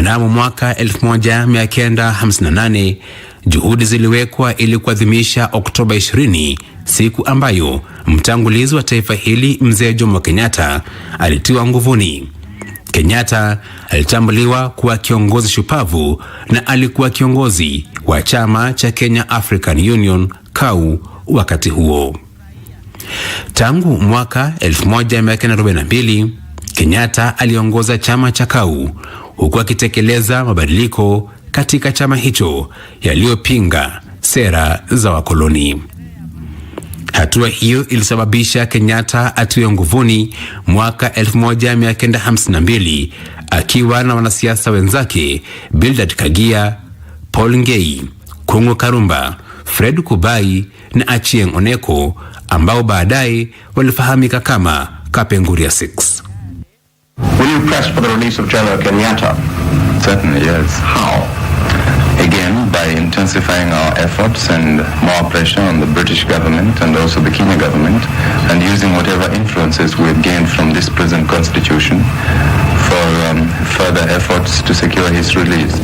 Mnamo mwaka 1958 juhudi ziliwekwa ili kuadhimisha Oktoba 20, siku ambayo mtangulizi wa taifa hili Mzee Jomo Kenyatta alitiwa nguvuni. Kenyatta alitambuliwa kuwa kiongozi shupavu na alikuwa kiongozi wa chama cha Kenya African Union KAU wakati huo. Tangu mwaka 1942 Kenyatta aliongoza chama cha KAU huku akitekeleza mabadiliko katika chama hicho yaliyopinga sera za wakoloni. Hatua hiyo ilisababisha Kenyatta atiwe nguvuni mwaka 1952 akiwa na wanasiasa wenzake Bildad Kagia, Paul Ngei, Kungu Karumba, Fred Kubai na Achieng Oneko ambao baadaye walifahamika kama Kapenguria 6. Will you press for the release of General Kenyatta? Certainly, yes. How? Again, by intensifying our efforts and more pressure on the British government and also the Kenya government, and using whatever influences we have gained from this present constitution for further efforts to secure his release.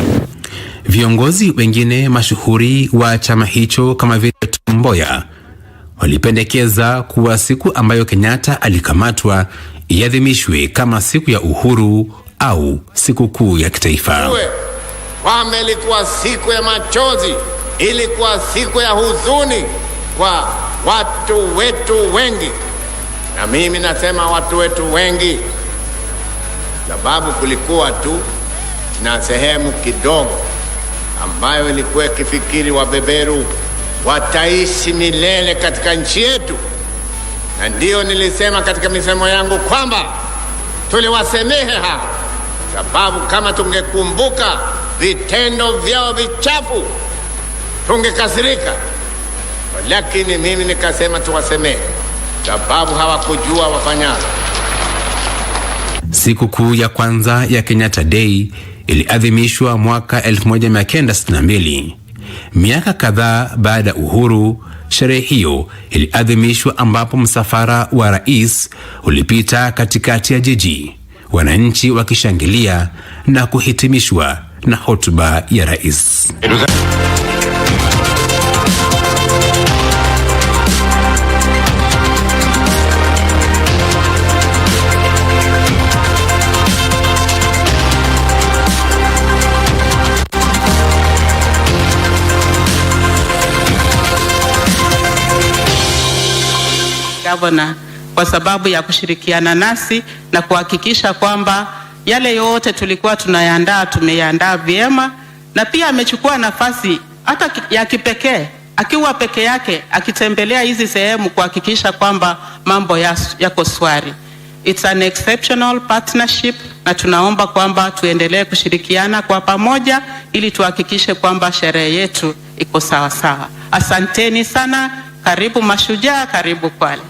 Viongozi wengine mashuhuri wa chama hicho kama vile Mboya walipendekeza kuwa siku ambayo Kenyatta alikamatwa iadhimishwe kama siku ya uhuru au siku kuu ya kitaifa. Kwamba ilikuwa siku ya machozi, ilikuwa siku ya huzuni kwa watu wetu wengi. Na mimi nasema watu wetu wengi sababu kulikuwa tu na sehemu kidogo ambayo ilikuwa kifikiri wabeberu wataishi milele katika nchi yetu. Na ndio nilisema katika misemo yangu kwamba tuliwasemehe hao, sababu kama tungekumbuka vitendo vyao vichafu tungekasirika. Lakini mimi nikasema tuwasemehe sababu hawakujua wafanyalo. Siku kuu ya kwanza ya Kenyatta Day iliadhimishwa mwaka 1962. Miaka kadhaa baada ya uhuru, sherehe hiyo iliadhimishwa ambapo msafara wa rais ulipita katikati ya jiji, wananchi wakishangilia na kuhitimishwa na hotuba ya rais. Governor kwa sababu ya kushirikiana nasi na kuhakikisha kwamba yale yote tulikuwa tunayaandaa tumeyaandaa vyema, na pia amechukua nafasi hata ya kipekee akiwa peke yake akitembelea hizi sehemu kuhakikisha kwamba mambo yako swari. It's an exceptional partnership na tunaomba kwamba tuendelee kushirikiana kwa pamoja ili tuhakikishe kwamba sherehe yetu iko sawa sawa. Asanteni sana, karibu Mashujaa, karibu Kwale.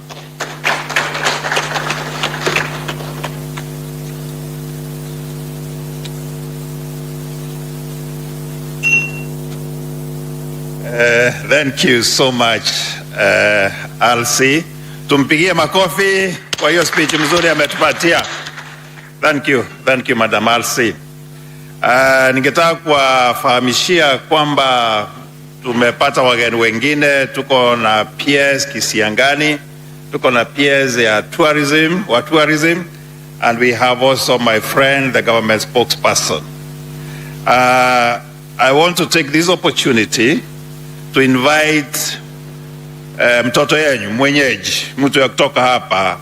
Thank you so much, Alsi. Tumpigie makofi kwa hiyo speech mzuri ametupatia. Thank you Madam Alsi. Ningetaka kuwafahamishia kwamba tumepata wageni wengine. Tuko na PS Kisiangani, tuko na PS ya tourism, and we have also my friend, the government spokesperson. I want to take this opportunity to invite mtoto yenyu mwenyeji, mtu ya kutoka hapa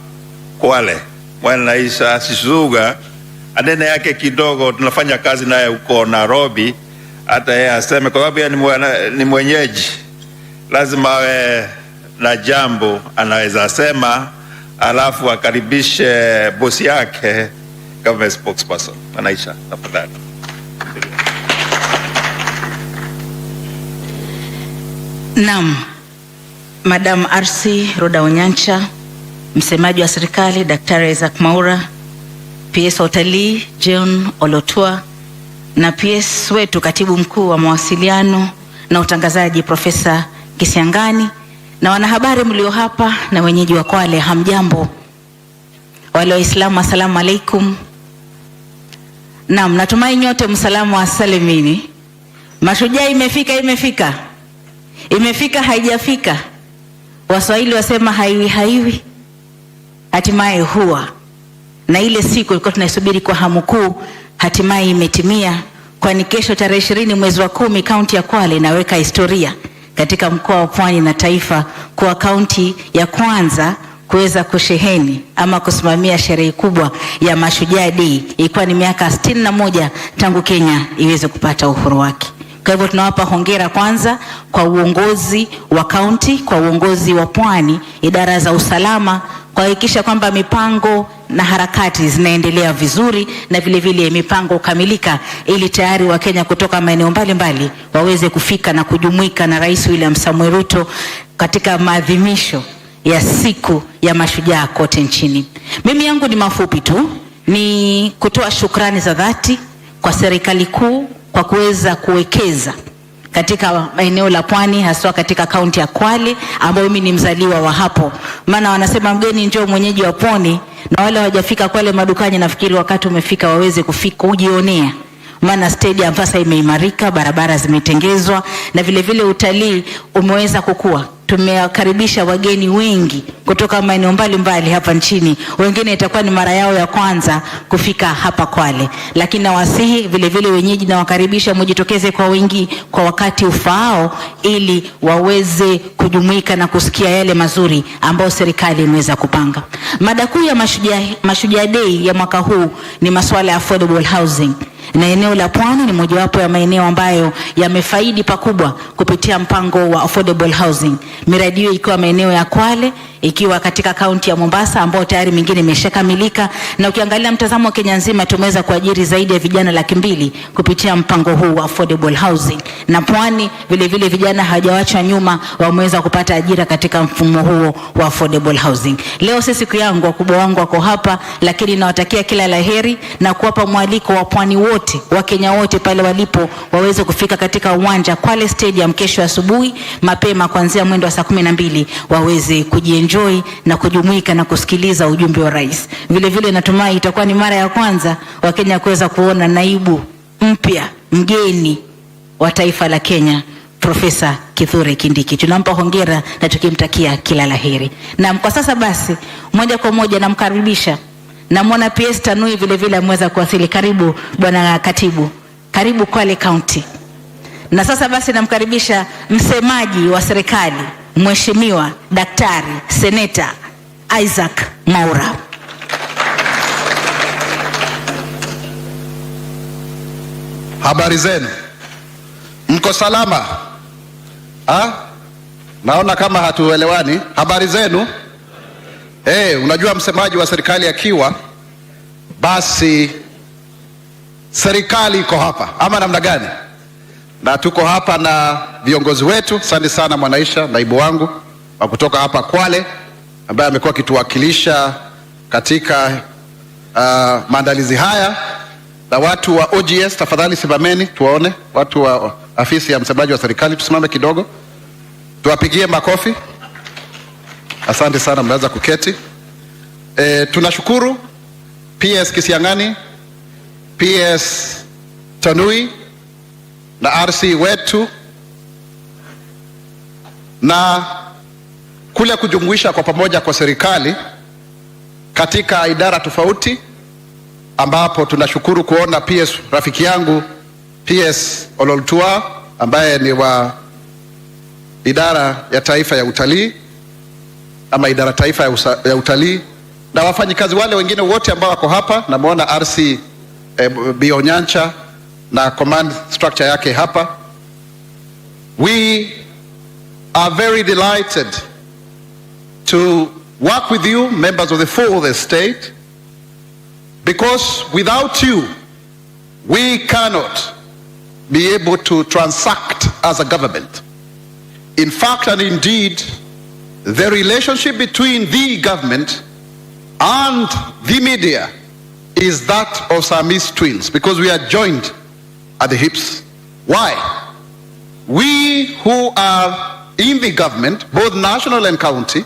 Kwale, Mwanaisha Sisuga, anene yake kidogo, tunafanya kazi naye huko Nairobi. Hata yeye aseme kwa sababu ni mwenyeji, lazima awe na jambo anaweza sema, alafu akaribishe bosi yake, government spokesperson. Mwanaisha, tafadhali. Naam, Madam RC Roda Onyancha, msemaji wa serikali Daktari Isaac Maura, PS Utalii John Olotua, na PS wetu katibu mkuu wa mawasiliano na utangazaji Profesa Kisiangani, na wanahabari mlio hapa na wenyeji wa Kwale, hamjambo. Wale Waislamu, asalamu alaikum. Naam, natumai nyote msalamu wa salimini. Mashujaa imefika haijafika. Waswahili wasema haiwi hatimaye huwa. Na ile siku ilikuwa tunaisubiri kwa hamu kuu hatimaye imetimia, kwani kesho tarehe 20 mwezi wa 10 kaunti ya Kwale inaweka historia katika mkoa wa Pwani na taifa kuwa kaunti ya kwanza kuweza kusheheni ama kusimamia sherehe kubwa ya Mashujaa Day. Ilikuwa ni miaka 61 tangu Kenya iweze kupata uhuru wake. Kwa hivyo tunawapa hongera kwanza kwa uongozi wa kaunti, kwa uongozi wa Pwani, idara za usalama, kuhakikisha kwamba mipango na harakati zinaendelea vizuri na vile vile mipango kamilika, ili tayari wa Kenya kutoka maeneo mbalimbali waweze kufika na kujumuika na Rais William Samoei Ruto katika maadhimisho ya siku ya mashujaa kote nchini. Mimi yangu ni mafupi tu, ni kutoa shukrani za dhati kwa serikali kuu kwa kuweza kuwekeza katika eneo la Pwani, haswa katika kaunti ya Kwale ambayo mimi ni mzaliwa wa hapo. Maana wanasema mgeni njoo mwenyeji wa pwani, na wale hawajafika Kwale madukani nafikiri wakati umefika waweze kufika ujionea. Maana stadium sasa imeimarika, barabara zimetengezwa na vile vile utalii umeweza kukua. Tumewakaribisha wageni wengi kutoka maeneo mbalimbali hapa nchini. Wengine itakuwa ni mara yao ya kwanza kufika hapa Kwale. Lakini nawasihi vile vile wenyeji na wakaribisha mjitokeze kwa wingi kwa wakati ufaao, ili waweze kujumuika na kusikia yale mazuri ambayo serikali imeweza kupanga. Mada kuu ya Mashujaa Day ya mwaka huu ni masuala ya affordable housing. Na eneo la Pwani ni mojawapo ya maeneo ambayo yamefaidi pakubwa kupitia mpango wa affordable housing. Miradi hiyo ikiwa maeneo ya Kwale, ikiwa katika kaunti ya Mombasa ambao tayari mingine imeshakamilika, na ukiangalia mtazamo wa Kenya nzima tumeweza kuajiri zaidi ya vijana 200,000 kupitia mpango huu wa affordable housing. Na Pwani vile vile vijana hawajaachwa nyuma, wameweza kupata ajira katika mfumo huo wa affordable housing. Leo si siku yangu, wakubwa wangu wako hapa, lakini nawatakia kila laheri na kuwapa mwaliko wa Pwani wote, wa Kenya wote pale walipo waweze kufika katika uwanja Kwale Stadium kesho asubuhi mapema kuanzia mwendo wa saa 12 waweze kujienjoy na kujumuika na kusikiliza ujumbe wa rais. Vile vile natumai itakuwa ni mara ya kwanza wa Kenya kuweza kuona naibu mpya mgeni wa taifa la Kenya, Profesa Kithure Kindiki. Tunampa hongera na tukimtakia kila laheri. Na kwa sasa basi moja kwa moja namkaribisha na mwana PS Tanui vile vile ameweza kuwasili. Karibu bwana katibu, karibu Kwale County. Na sasa basi namkaribisha msemaji wa serikali, Mheshimiwa Daktari Seneta Isaac Mwaura. Habari zenu, mko salama? Naona kama hatuelewani. Habari zenu? Unajua msemaji wa serikali akiwa, basi serikali iko hapa, ama namna gani? Na tuko hapa na viongozi wetu. Asante sana Mwanaisha, naibu wangu wa kutoka hapa Kwale, ambaye amekuwa akituwakilisha katika maandalizi haya. Na watu wa OGS tafadhali simameni tuwaone. Watu wa afisi ya msemaji wa serikali tusimame kidogo, tuwapigie makofi. Asante sana, mnaweza kuketi. Tunashukuru PS Kisiangani, PS Tanui na RC wetu, na kule kujumuisha kwa pamoja kwa serikali katika idara tofauti, ambapo tunashukuru kuona PS rafiki yangu PS Ololtua ambaye ni wa idara ya taifa ya utalii ama idara taifa ya utalii, na wafanyikazi wale wengine wote ambao wako hapa. Namuona RC Bionyancha na command structure yake hapa. We are very delighted to work with you, members of the fourth estate, because without you we cannot be able to transact as a government. In fact and indeed, the relationship between the government and the media is that of Siamese twins, because we are joined at the hips. Why? We who are in the government, both national and county,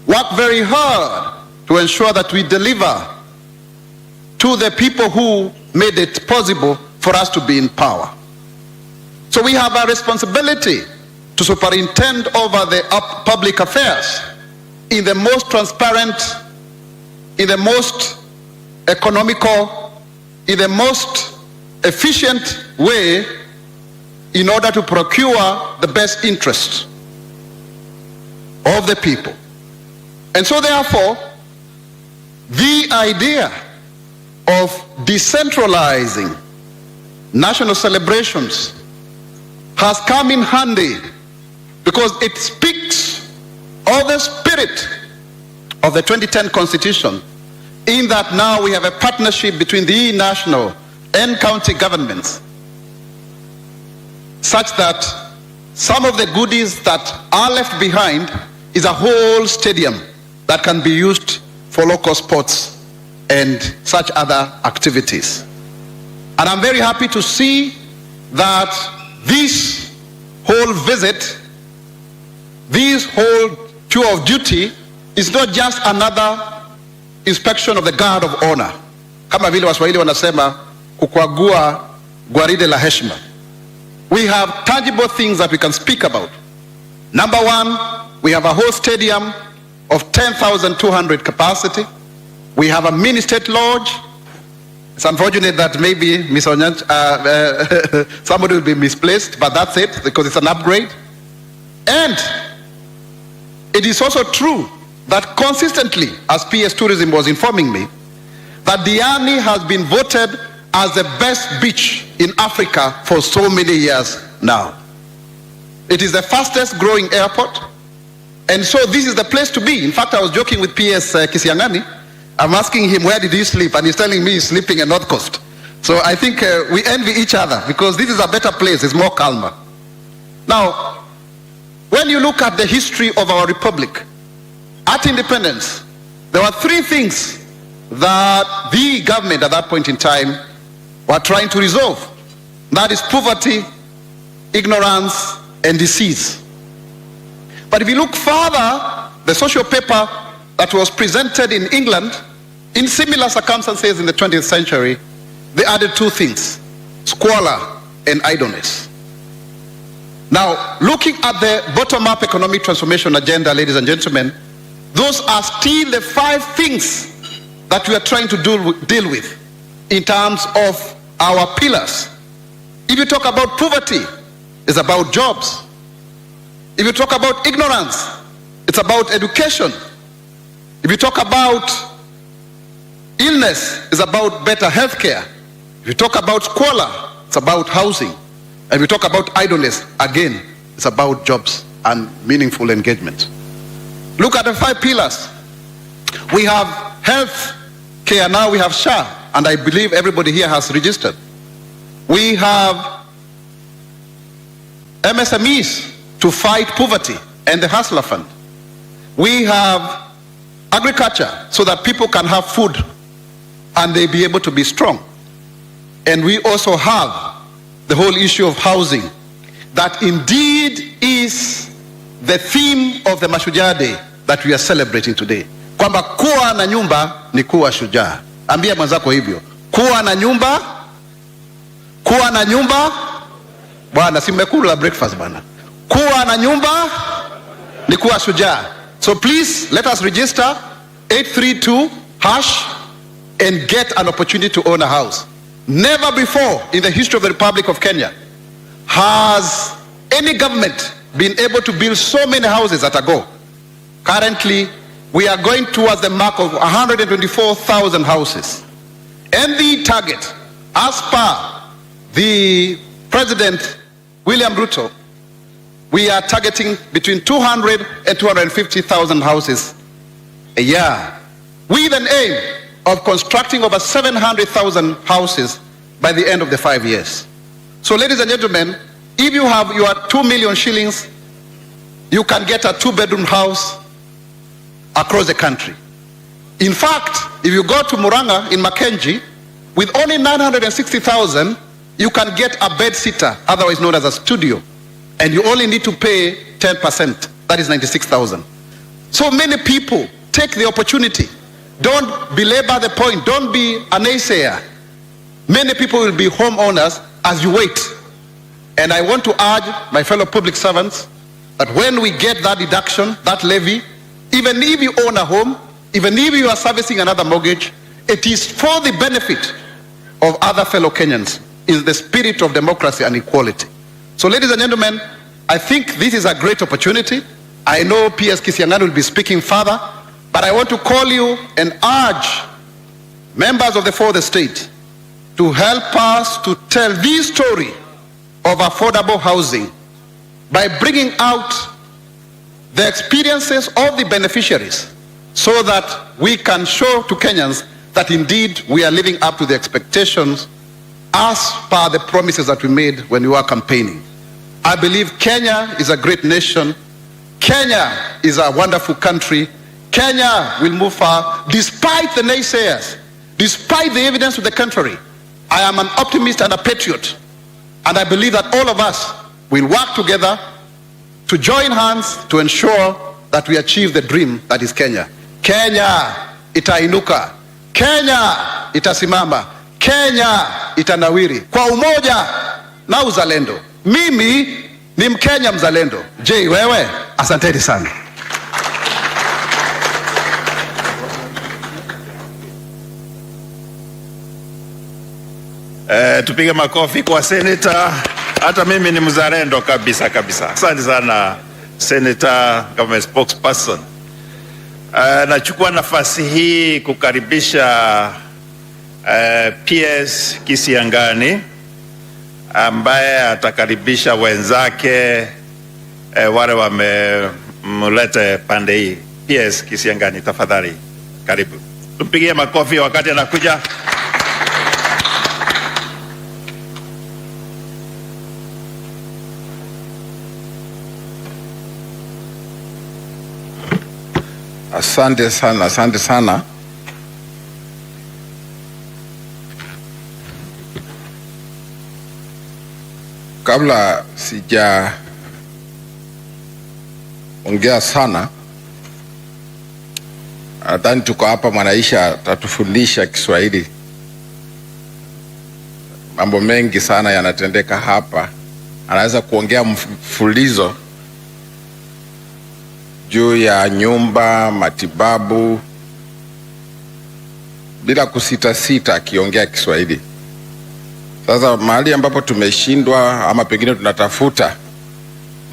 work very hard to ensure that we deliver to the people who made it possible for us to be in power. So we have a responsibility to superintend over the public affairs in the most transparent, in the most economical, in the most efficient way in order to procure the best interest of the people. And so therefore, the idea of decentralizing national celebrations has come in handy because it speaks of the spirit of the 2010 Constitution, in that now we have a partnership between the national and county governments, such that some of the goodies that are left behind is a whole stadium that can be used for local sports and such other activities. And I'm very happy to see that this whole visit, this whole tour of duty is not just another inspection of the guard of honor. Kama vile Waswahili wanasema kukagua gwaride la heshima. We have tangible things that we can speak about. Number one, we have a whole stadium of 10,200 capacity. We have a mini state lodge. It's unfortunate that maybe somebody will be misplaced, but that's it, because it's an upgrade. And it is also true that consistently, as PS Tourism was informing me, that Diani has been voted as the best beach in Africa for so many years now. It is the fastest growing airport, and so this is the place to be. In fact, I was joking with PS Kisiangani. I'm asking him, where did he sleep? And he's telling me he's sleeping at North Coast. So I think we envy each other, because this is a better place, it's more calmer. Now, when you look at the history of our republic, at independence, there were three things that the government at that point in time were trying to resolve. That is poverty, ignorance, and disease. But if you look further, the social paper that was presented in England in similar circumstances in the 20th century, they added two things: squalor and idleness. Now, looking at the bottom-up economic transformation agenda, ladies and gentlemen, those are still the five things that we are trying to deal with in terms of our pillars. If you talk about poverty, it's about jobs. If you talk about ignorance, it's about education. If you talk about illness, it's about better health care. If you talk about squalor, it's about housing. And if you talk about idleness, again, it's about jobs and meaningful engagement. Look at the five pillars. We have health care, now we have SHA, and I believe everybody here has registered. We have MSMEs to fight poverty and the Hustler Fund. We have agriculture so that people can have food and they be able to be strong. And we also have the whole issue of housing, that indeed is the theme of the Mashujaa Day that we are celebrating today. Kwamba kuwa na nyumba ni kuwa shujaa. Ambia mwenzako hivyo. Kuwa na nyumba, kuwa na nyumba. Bwana, si mmekula breakfast bwana. Kuwa na nyumba ni kuwa shujaa. So please let us register 832# and get an opportunity to own a house. Never before in the history of the Republic of Kenya has any government been able to build so many houses at a go. Currently, we are going towards the mark of 124,000 houses. And the target, as per the President William Ruto, we are targeting between 200 and 250,000 houses a year, with an aim of constructing over 700,000 houses by the end of the 5 years. So ladies and gentlemen, if you have your 2 million shillings, you can get a 2-bedroom house across the country. In fact, if you go to Muranga in Mackenzie, with only 960,000, you can get a bed sitter, otherwise known as a studio, and you only need to pay 10%, that is 96,000. So many people take the opportunity. Don't belabor the point, don't be a naysayer. Many people will be homeowners as you wait. And I want to urge my fellow public servants that when we get that deduction, that levy, even if you own a home, even if you are servicing another mortgage, it is for the benefit of other fellow Kenyans. Is the spirit of democracy and equality. So ladies and gentlemen, I think this is a great opportunity. I know PS Kisiangani will be speaking further, but I want to call you and urge members of the fourth estate to help us to tell this story of affordable housing by bringing out the experiences of the beneficiaries so that we can show to Kenyans that indeed we are living up to the expectations as per the promises that we made when we were campaigning. I believe Kenya is a great nation. Kenya is a wonderful country. Kenya will move far despite the naysayers, despite the evidence to the contrary. I am an optimist and a patriot, and I believe that all of us will work together to join hands to ensure that we achieve the dream that is Kenya. Kenya itainuka. Kenya itasimama. Kenya itanawiri kwa umoja na uzalendo. Mimi ni Mkenya mzalendo. Je, wewe? Asanteni sana. Tupige makofi kwa senator. Hata mimi ni mzalendo kabisa kabisa. Asante sana senator kama spokesperson. Nachukua nafasi hii kukaribisha PS Kisiangani ambaye atakaribisha wenzake wale wamemleta pande hii. PS Kisiangani, tafadhali karibu. Tumpigie makofi wakati anakuja. Asante sana, asante sana. Kabla sija ongea sana, nadhani tuko hapa Mwanaisha atatufundisha Kiswahili. Mambo mengi sana yanatendeka hapa. Anaweza kuongea mfululizo juu ya nyumba, matibabu, bila kusita sita akiongea Kiswahili. Sasa mahali ambapo tumeshindwa ama pengine tunatafuta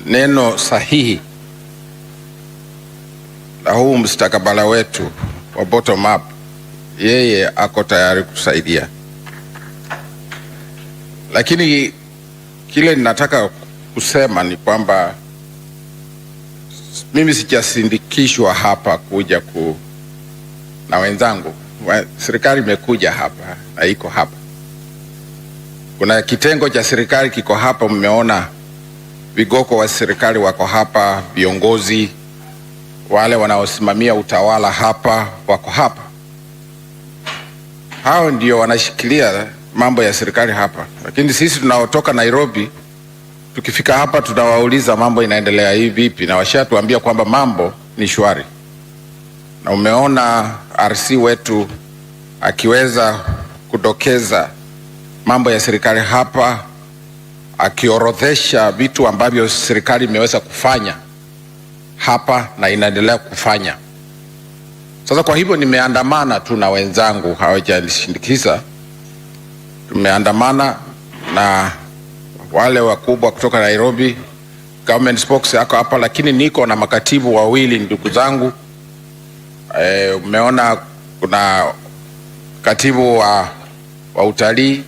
neno sahihi na huu mustakabala wetu wa bottom up, yeye ako tayari kusaidia. Lakini kile ninataka kusema ni kwamba mimi sijasindikishwa hapa kuja na wenzangu. Serikali imekuja hapa na iko hapa. Kuna kitengo cha serikali kiko hapa, mmeona vigoko wa serikali wako hapa, viongozi wale wanaosimamia utawala hapa wako hapa. Hao ndio wanashikilia mambo ya serikali hapa. Lakini sisi tunaotoka Nairobi tukifika hapa tunawauliza mambo inaendelea hivi vipi, na washatuambia kwamba mambo ni shwari. Na umeona RC wetu akiweza kudokeza mambo ya serikali hapa, akiorodhesha vitu ambavyo serikali imeweza kufanya hapa na inaendelea kufanya. Sasa kwa hivyo nimeandamana tu na wenzangu, hawajanishindikiza. Tumeandamana na wale wakubwa kutoka Nairobi, government spokes yako hapa, lakini niko na makatibu wawili ndugu zangu. Umeona kuna katibu wa utalii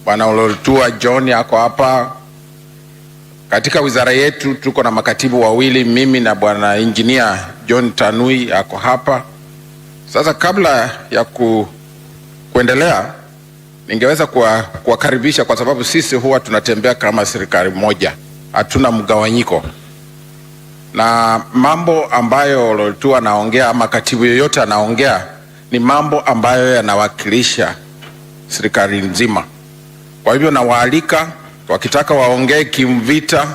Bwana Olotua John yako hapa. Katika wizara yetu tuko na makatibu wawili, mimi na Bwana Engineer John Tanui yako hapa. Sasa kabla ya kuendelea, ningeweza kuwakaribisha kwa sababu sisi huwa tunatembea kama serikali moja, hatuna mgawanyiko. Na mambo ambayo Olotua anaongea ama katibu yoyote anaongea ni mambo ambayo yanawakilisha serikali nzima. Kwa hivyo nawaalika, wakitaka waongee kimvita,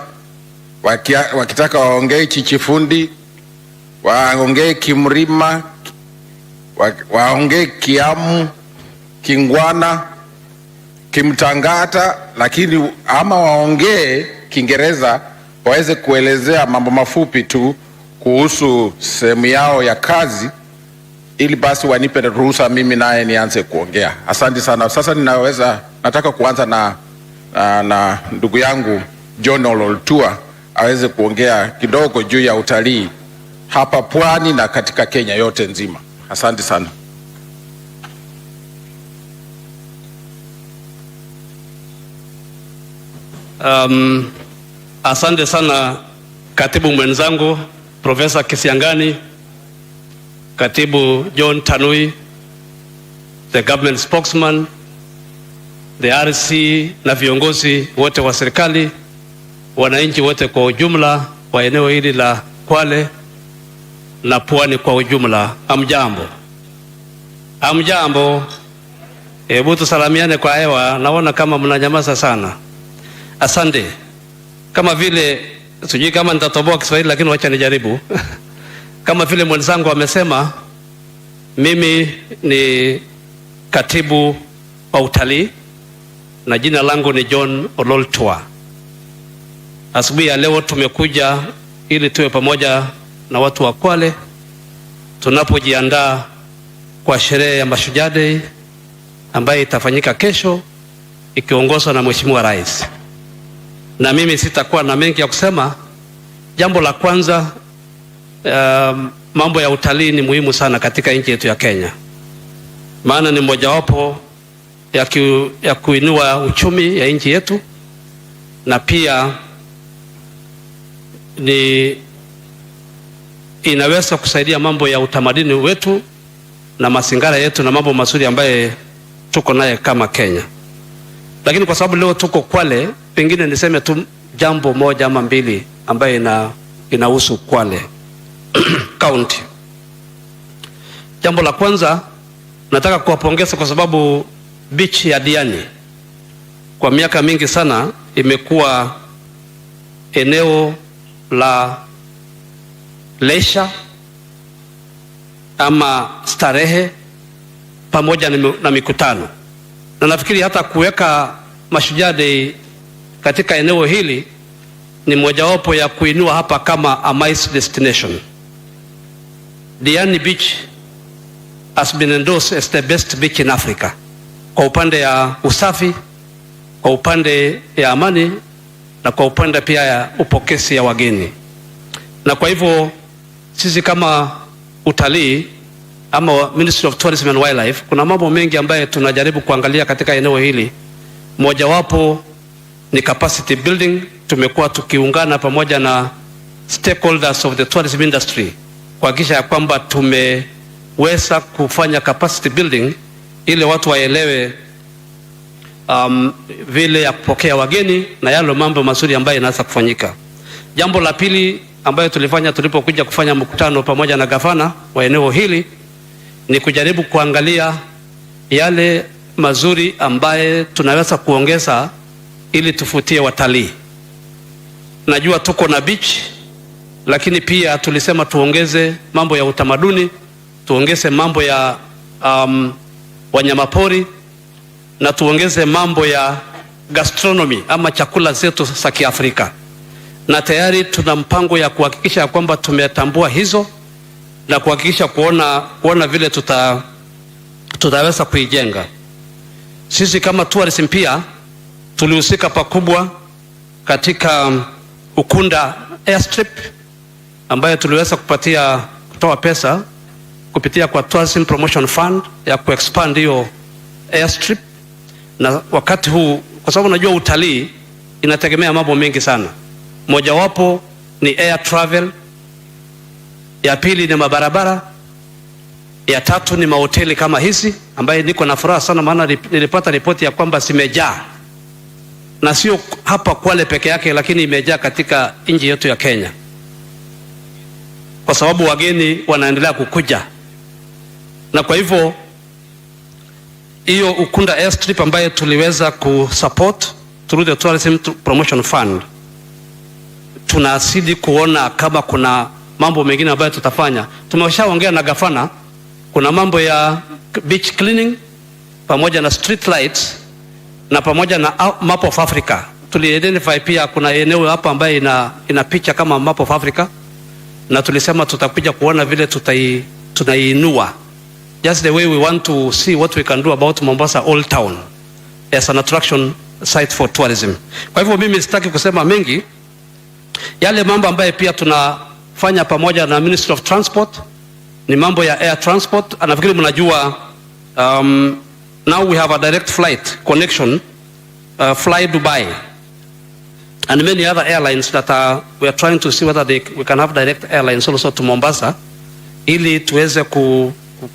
wakitaka waongee chichifundi, waongee kimrima, waongee kiamu, Kingwana, Kimtangata, lakini ama waongee Kiingereza waweze kuelezea mambo mafupi tu kuhusu sehemu yao ya kazi, ili basi wanipe ruhusa mimi naye nianze kuongea. Asante sana. Sasa nataka kuanza na ndugu yangu John Ololtua aweze kuongea kidogo juu ya utalii hapa pwani na katika Kenya yote nzima. Asante sana. Asante sana katibu mwenzangu Profesa Kisiangani, katibu John Tanui, the government spokesman, the RC na viongozi wote wa serikali, wananchi wote kwa ujumla wa eneo hili la Kwale na pwani kwa ujumla. Amjambo. Amjambo. Hebu tusalamiane kwa hewa, naona kama mnanyamaza sana. Asante. Kama vile sijui kama nitatoboa Kiswahili, lakini wacha nijaribu. Kama vile mwenzangu amesema, mimi ni katibu wa utalii na jina langu ni John Ololtua. Asubuhi ya leo tumekuja ili tuwe pamoja na watu wa Kwale tunapojiandaa kwa sherehe ya Mashujaa Day ambayo itafanyika kesho ikiongozwa na Mheshimiwa Rais. Na mimi sitakuwa na mengi ya kusema. Jambo la kwanza, mambo ya utalii ni muhimu sana katika nchi yetu ya Kenya, maana ni mojawapo ya kuinua uchumi ya nchi yetu, na pia inaweza kusaidia mambo ya utamaduni wetu na mazingira yetu na mambo mazuri ambaye tuko naye kama Kenya. Lakini kwa sababu leo tuko Kwale, pengine niseme tu jambo moja ama mbili ambaye inahusu Kwale County. Jambo la kwanza, nataka kuwapongeza kwa sababu beach ya Diani kwa miaka mingi sana imekuwa eneo la leisure ama starehe pamoja na mikutano, na nafikiri hata kuweka Mashujaa Day katika eneo hili ni mojawapo ya kuinua hapa kama a MICE destination. Diani Beach has been endorsed as the best beach in Africa kwa upande ya usafi, kwa upande ya amani, na kwa upande pia ya upokezi ya wageni. Na kwa hivyo sisi kama utalii ama Ministry of Tourism and Wildlife, kuna mambo mengi ambayo tunajaribu kuangalia katika eneo hili. Mojawapo ni capacity building. Tumekuwa tukiungana pamoja na stakeholders of the tourism industry kuhakikisha ya kwamba tumeweza kufanya capacity building ili watu waelewe vile ya kupokea wageni na yale mambo mazuri ambayo yanaweza kufanyika. Jambo la pili ambayo tulifanya tulipokuja kufanya mkutano pamoja na gavana wa eneo hili ni kujaribu kuangalia yale mazuri ambaye tunaweza kuongeza ili tufutie watalii. Najua tuko na beach, lakini pia tulisema tuongeze mambo ya utamaduni, tuongeze mambo ya wanyamapori, na tuongeze mambo ya gastronomy ama chakula zetu za Kiafrika. Na tayari tuna mpango ya kuhakikisha kwamba tumetambua hizo na kuhakikisha kuona vile tutaweza kuijenga. Sisi kama tourism pia tulihusika pakubwa katika Ukunda airstrip ambayo tuliweza kutoa pesa kupitia kwa Tourism Promotion Fund ya kuexpand hiyo airstrip. Na wakati huu, kwa sababu najua utalii inategemea mambo mengi sana, mojawapo ni air travel, ya pili ni mabarabara, ya tatu ni mahoteli kama hizi ambaye niko na furaha sana maana nilipata ripoti ya kwamba zimejaa, na sio hapa Kwale peke yake, lakini imejaa katika nchi yetu ya Kenya kwa sababu wageni wanaendelea kukuja. Na kwa hivyo hiyo Ukunda airstrip ambaye tuliweza kusupport through the Tourism Promotion Fund, tunazidi kuona kama kuna mambo mengine ambayo tutafanya. Tumeshaongea na gavana, kuna mambo ya beach cleaning pamoja na street lights na pamoja na map of Africa. Tuli-identify pia kuna eneo hapa ambaye ina picha kama map of Africa, na tulisema tutakuja kuona vile tunaiinua, just the way we want to see what we can do about Mombasa Old Town as an attraction site for tourism. Kwa hivyo mimi sitaki kusema mengi. Yale mambo ambaye pia tunafanya pamoja na Ministry of Transport ni mambo ya air transport. Anafikiri mnajua now we have a direct flight connection, Fly Dubai and many other airlines that we are trying to see whether we can have direct airlines also to Mombasa, ili tuweze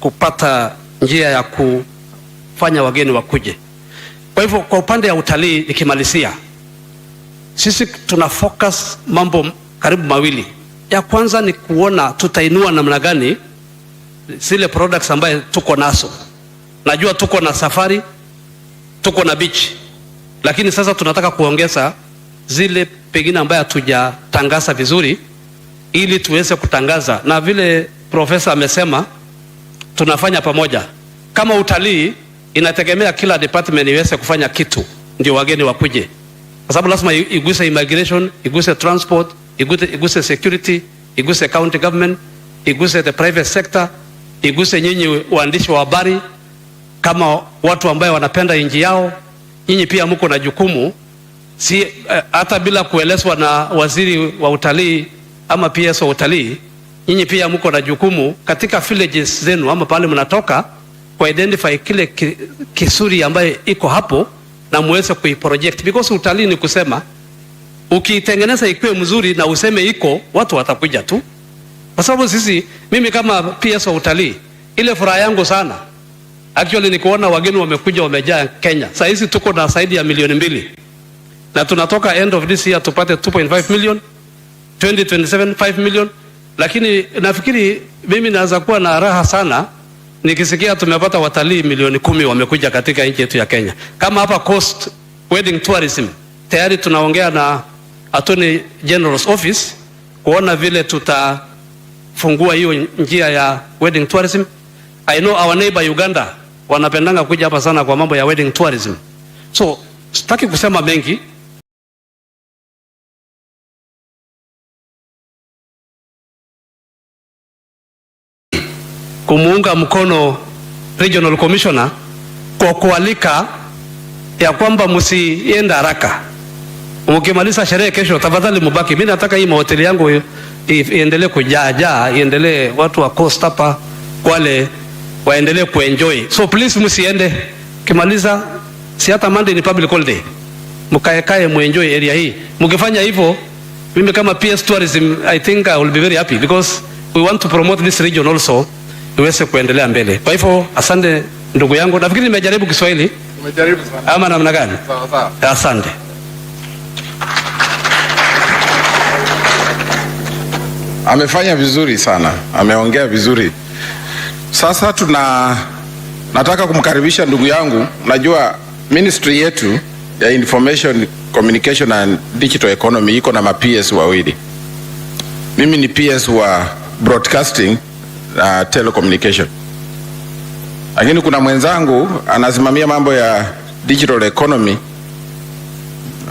kupata njia ya kufanya wageni wakuje. Kwa hivyo kwa upande ya utalii nikimalizia, sisi tuna focus mambo karibu mawili. Ya kwanza ni kuona tutainua namna gani zile products ambaye tuko nazo. Najua tuko na safari, tuko na beach, lakini sasa tunataka kuongeza zile pengine ambaye hatujatangaza vizuri, ili tuweze kutangaza. Na vile profesa amesema tunafanya pamoja. Kama utalii inategemea kila department iweze kufanya kitu ndio wageni wakuje, kwa sababu lazima iguse immigration, iguse transport, iguse security, iguse county government, iguse the private sector, iguse nyinyi waandishi wa habari kama watu ambao wanapenda nchi yao. Nyinyi pia mko na jukumu, si hata bila kuelezwa na waziri wa utalii ama PS wa utalii, nyinyi pia mko na jukumu katika villages zenu ama pale mnatoka ku identify kile kisuri ambaye iko hapo na muweze kuiproject, because utalii ni kusema ukitengeneza ikuwe mzuri na useme iko, watu watakuja tu. Kwa sababu mimi kama PS wa utalii, ile furaha yangu sana actually ni kuona wageni wamekuja wamejaa Kenya. Sasa hizi tuko na zaidi ya 2 milioni, na tunatoka end of this year tupate 2.5 million, 2027 5 million. Lakini nafikiri mimi naweza kuwa na raha sana nikisikia tumepata watalii 10,000,000 wamekuja katika nchi yetu ya Kenya. Kama hapa Coast Wedding Tourism tayari tunaongea na Attorney General's Office kuona vile tutafungua hiyo njia ya wedding tourism. I know our neighbor Uganda wanapendanga kuja hapa sana kwa mambo ya wedding tourism. So sitaki kusema mengi. Kumuunga mkono Regional Commissioner kwa kualika ya kwamba msienda haraka. Mkimaliza sherehe kesho tafadhali mubaki. Mimi nataka hii mahoteli yangu iendelee kujaa, iendelee, watu wa Coast hapa Kwale waendelee kuenjoy. So please msiende. Kimaliza, si hata Monday ni public holiday, mkae muenjoy area hii. Mkifanya hivyo, mimi kama PS Tourism I think I will be very happy, because we want to promote this region also, iweze kuendelea mbele. Kwa hivyo asante ndugu yangu. Nafikiri nimejaribu Kiswahili. Umejaribu sana. Ama namna gani? Sawa sawa. Asante. Amefanya vizuri sana, ameongea vizuri. Sasa nataka kumkaribisha ndugu yangu. Najua ministry yetu ya Information Communication and Digital Economy iko na ma-PS wawili. Mimi ni PS wa Broadcasting na Telecommunication, lakini kuna mwenzangu anasimamia mambo ya digital economy,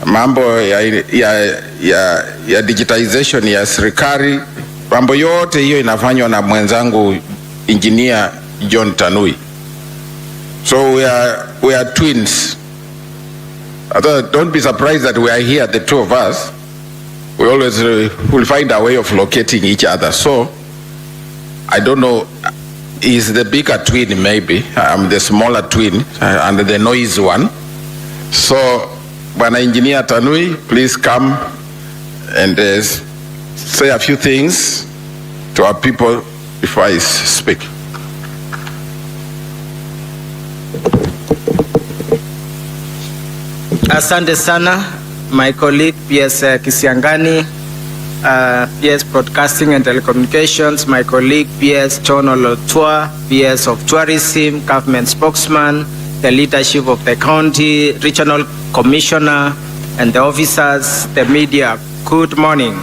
mambo ya digitization ya serikali. Mambo yote hiyo inafanywa na mwenzangu Engineer John Tanui. So we are twins. Don't be surprised that we are here, the two of us. We always will find a way of locating each other. So I don't know, is the bigger twin maybe, I'm the smaller twin and the noisy one. So Bwana Engineer Tanui, please come and say a few things to our people before I speak. Asante sana, my colleague PS Kisiangani, PS Broadcasting and Telecommunications, my colleague PS John Olotua, PS of Tourism, government spokesman, the leadership of the county, regional commissioner, and the officers, the media. Good morning.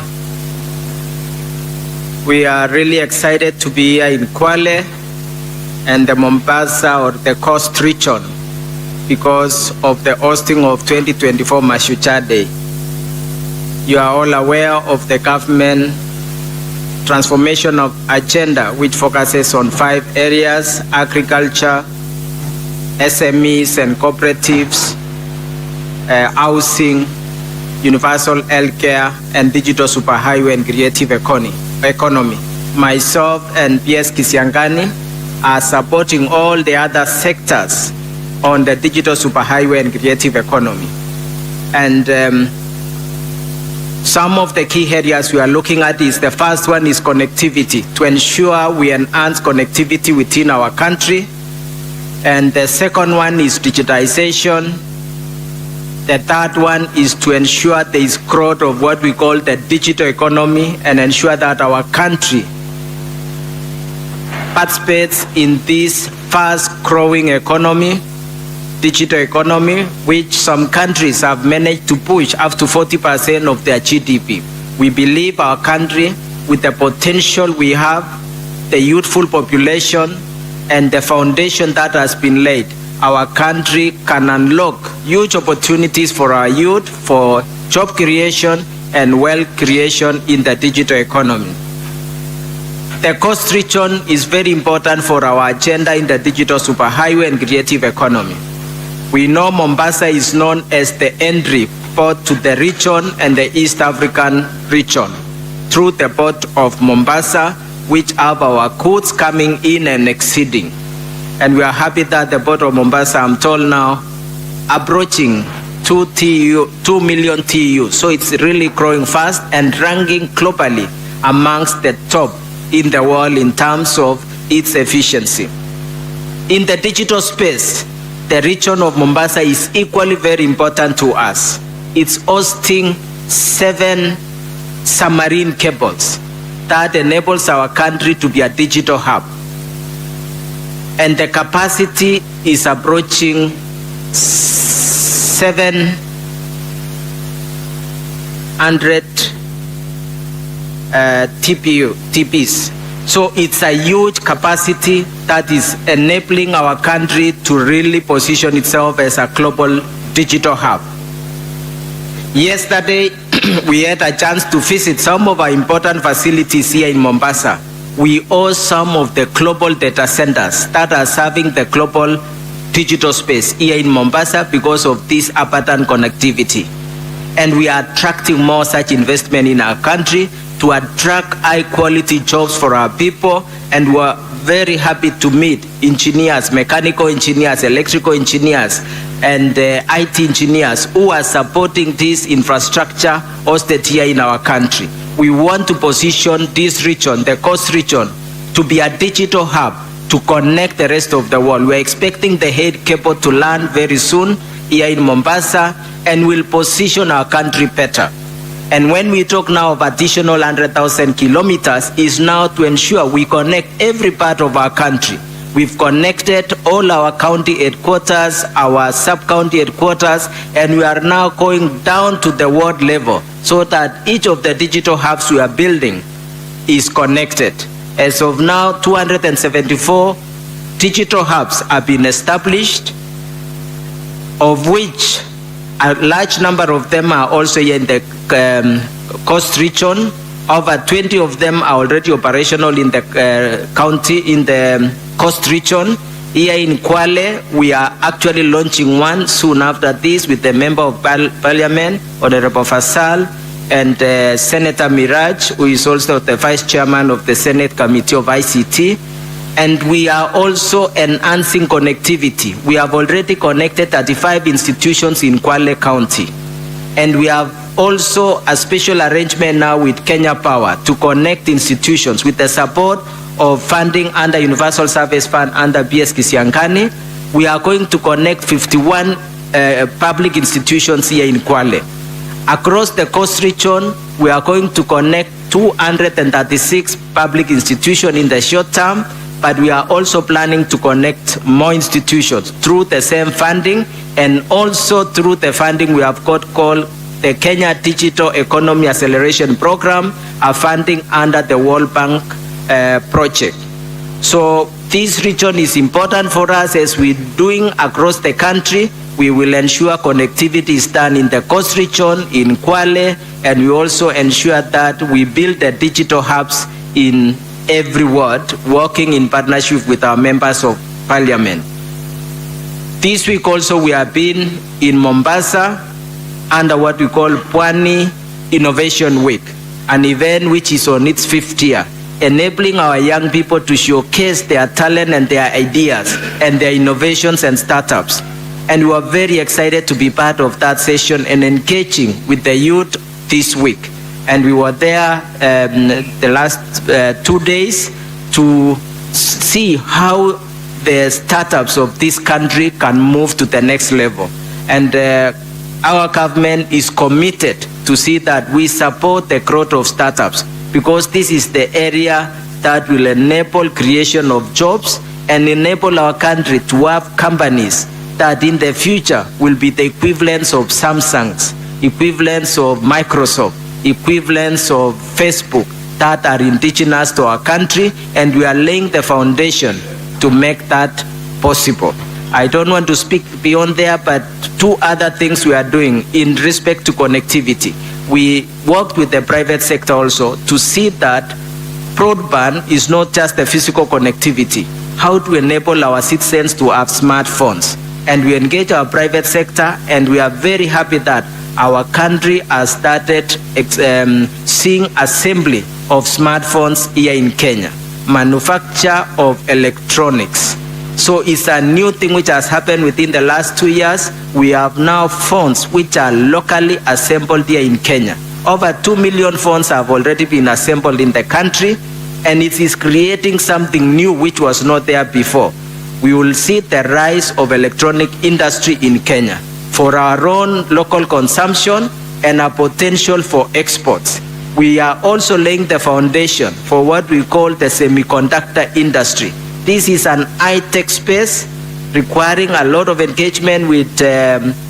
We are really excited to be here in Kwale and the Mombasa or the coast region. because of the hosting of 2024 Mashujaa Day. You are all aware of the government transformation of agenda, which focuses on 5 areas: agriculture, SMEs and cooperatives, housing, universal healthcare, and digital superhighway and creative economy. Myself and PS Kisiangani are supporting all the other sectors on the digital superhighway and creative economy. And some of the key areas we are looking at is, the first one is connectivity, to ensure we enhance connectivity within our country. And the second one is digitization. The third one is to ensure there is growth of what we call the digital economy and ensure that our country participates in this fast-growing economy, digital economy, which some countries have managed to push up to 40% of their GDP. We believe our country, with the potential we have, the youthful population, and the foundation that has been laid, our country can unlock huge opportunities for our youth, for job creation and wealth creation in the digital economy. The coast region is very important for our agenda in the digital superhighway and creative economy. We know Mombasa is known as the entry port to the region and the East African region through the port of Mombasa, which have our goods coming in and exceeding. And we are happy that the port of Mombasa, I'm told now, approaching 2 million TEU. So it's really growing fast and ranking globally amongst the top in the world in terms of its efficiency. In the digital space, the region of Mombasa is equally very important to us. It's hosting 7 submarine cables that enables our country to be a digital hub. And the capacity is approaching 700 TPs. So it's a huge capacity that is enabling our country to really position itself as a global digital hub. Yesterday, we had a chance to visit some of our important facilities here in Mombasa. We owe some of the global data centers that are serving the global digital space here in Mombasa because of this abundant connectivity. And we are attracting more such investment in our country to attract high quality jobs for our people, and we're very happy to meet engineers, mechanical engineers, electrical engineers, and IT engineers who are supporting this infrastructure hosted here in our country. We want to position this region, the coast region, to be a digital hub to connect the rest of the world. We're expecting the head cable to land very soon here in Mombasa, and will position our country better. And when we talk now of additional 100,000 kilometers, is now to ensure we connect every part of our country. We've connected all our county headquarters, our sub-county headquarters, and we are now going down to the world level so that each of the digital hubs we are building is connected. As of now, 274 digital hubs have been established, of which a large number of them are also here in the coast region. Over 20 of them are already operational in the county, in the coast region. Here in Kwale, we are actually launching one soon after this with the Member of Parliament, Honorable Fasal, and Senator Miraj, who is also the Vice Chairman of the Senate Committee of ICT. And we are also enhancing connectivity. We have already connected 35 institutions in Kwale County. And we have also a special arrangement now with Kenya Power to connect institutions with the support of funding under Universal Service Fund under BS Kisiangani. We are going to connect 51 public institutions here in Kwale. Across the coast region, we are going to connect 236 public institutions in the short term, but we are also planning to connect more institutions through the same funding, and also through the funding we have got called the Kenya Digital Economy Acceleration Program, a funding under the World Bank project. So this region is important for us as we're doing across the country. we will ensure connectivity is done in the coast region, in Kwale, and we also ensure that we build the digital hubs in every ward, working in partnership with our members of parliament. This week also we have been in Mombasa under what we call Pwani Innovation Week, an event which is on its 5th year, enabling our young people to showcase their talent and their ideas and their innovations and startups. And we are very excited to be part of that session and engaging with the youth this week. And we were there the last 2 days to see how the startups of this country can move to the next level. And our government is committed to see that we support the growth of startups, because this is the area that will enable creation of jobs and enable our country to have companies that in the future will be the equivalents of Samsung's, equivalents of Microsoft, equivalents of Facebook, that are indigenous to our country, and we are laying the foundation to make that possible. I don't want to speak beyond there, but 2 other things we are doing in respect to connectivity. We worked with the private sector also to see that broadband is not just the physical connectivity, how to enable our citizens to have smartphones. And we engage our private sector, and we are very happy that our country has started seeing assembly of smartphones here in Kenya, manufacture of electronics. So it's a new thing which has happened within the last 2 years. We have now phones which are locally assembled here in Kenya. Over 2 million phones have already been assembled in the country, and it is creating something new which was not there before. We will see the rise of electronic industry in Kenya for our own local consumption and a potential for exports. We are also laying the foundation for what we call the semiconductor industry. This is an high-tech space requiring a lot of engagement with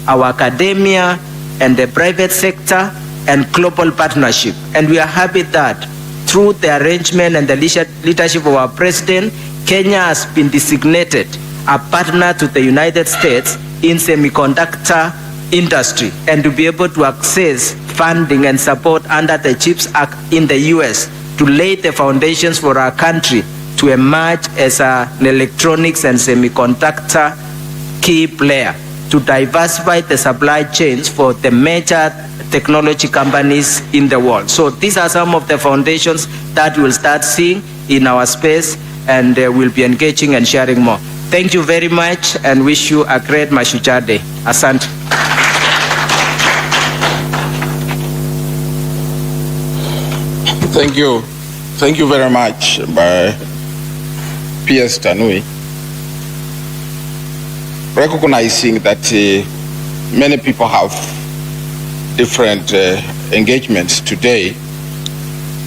our academia and the private sector and global partnership. And we are happy that through the arrangement and the leadership of our president, Kenya has been designated a partner to the United States in semiconductor industry, and to be able to access funding and support under the CHIPS Act in the US to lay the foundations for our country to emerge as an electronics and semiconductor key player, to diversify the supply chains for the major technology companies in the world. So these are some of the foundations that we'll start seeing in our space, and we'll be engaging and sharing more. Thank you very much, and wish you a great Mashujaa Day. Asante. Thank you. Thank you very much, PS Tanui. Recognizing that many people have different engagements today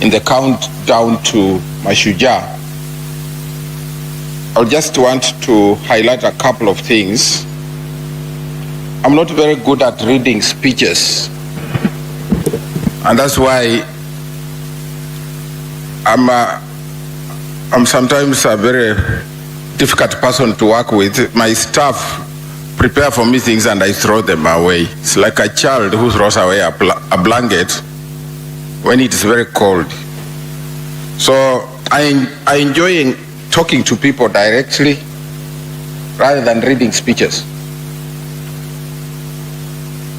in the countdown to Mashujaa, I just want to highlight a couple of things. I'm not very good at reading speeches, and that's why I'm sometimes a very difficult person to work with. My staff prepare for me things and I throw them away. It's like a child who throws away a blanket when it is very cold. So I enjoy talking to people directly rather than reading speeches.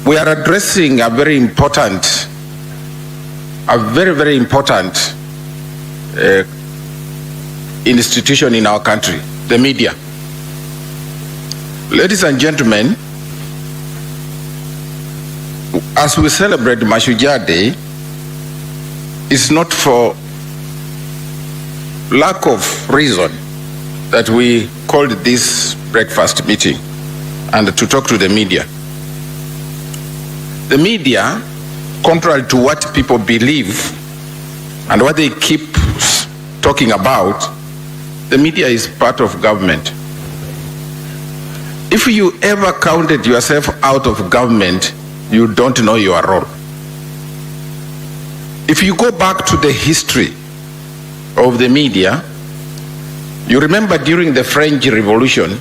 We are addressing a very, very important institution in our country, the media. Ladies and gentlemen, as we celebrate Mashujaa Day, it's not for lack of reason that we called this breakfast meeting and to talk to the media. The media, contrary to what people believe and what they keep talking about, the media is part of government. If you ever counted yourself out of government, you don't know your role. If you go back to the history of the media, you remember during the French Revolution,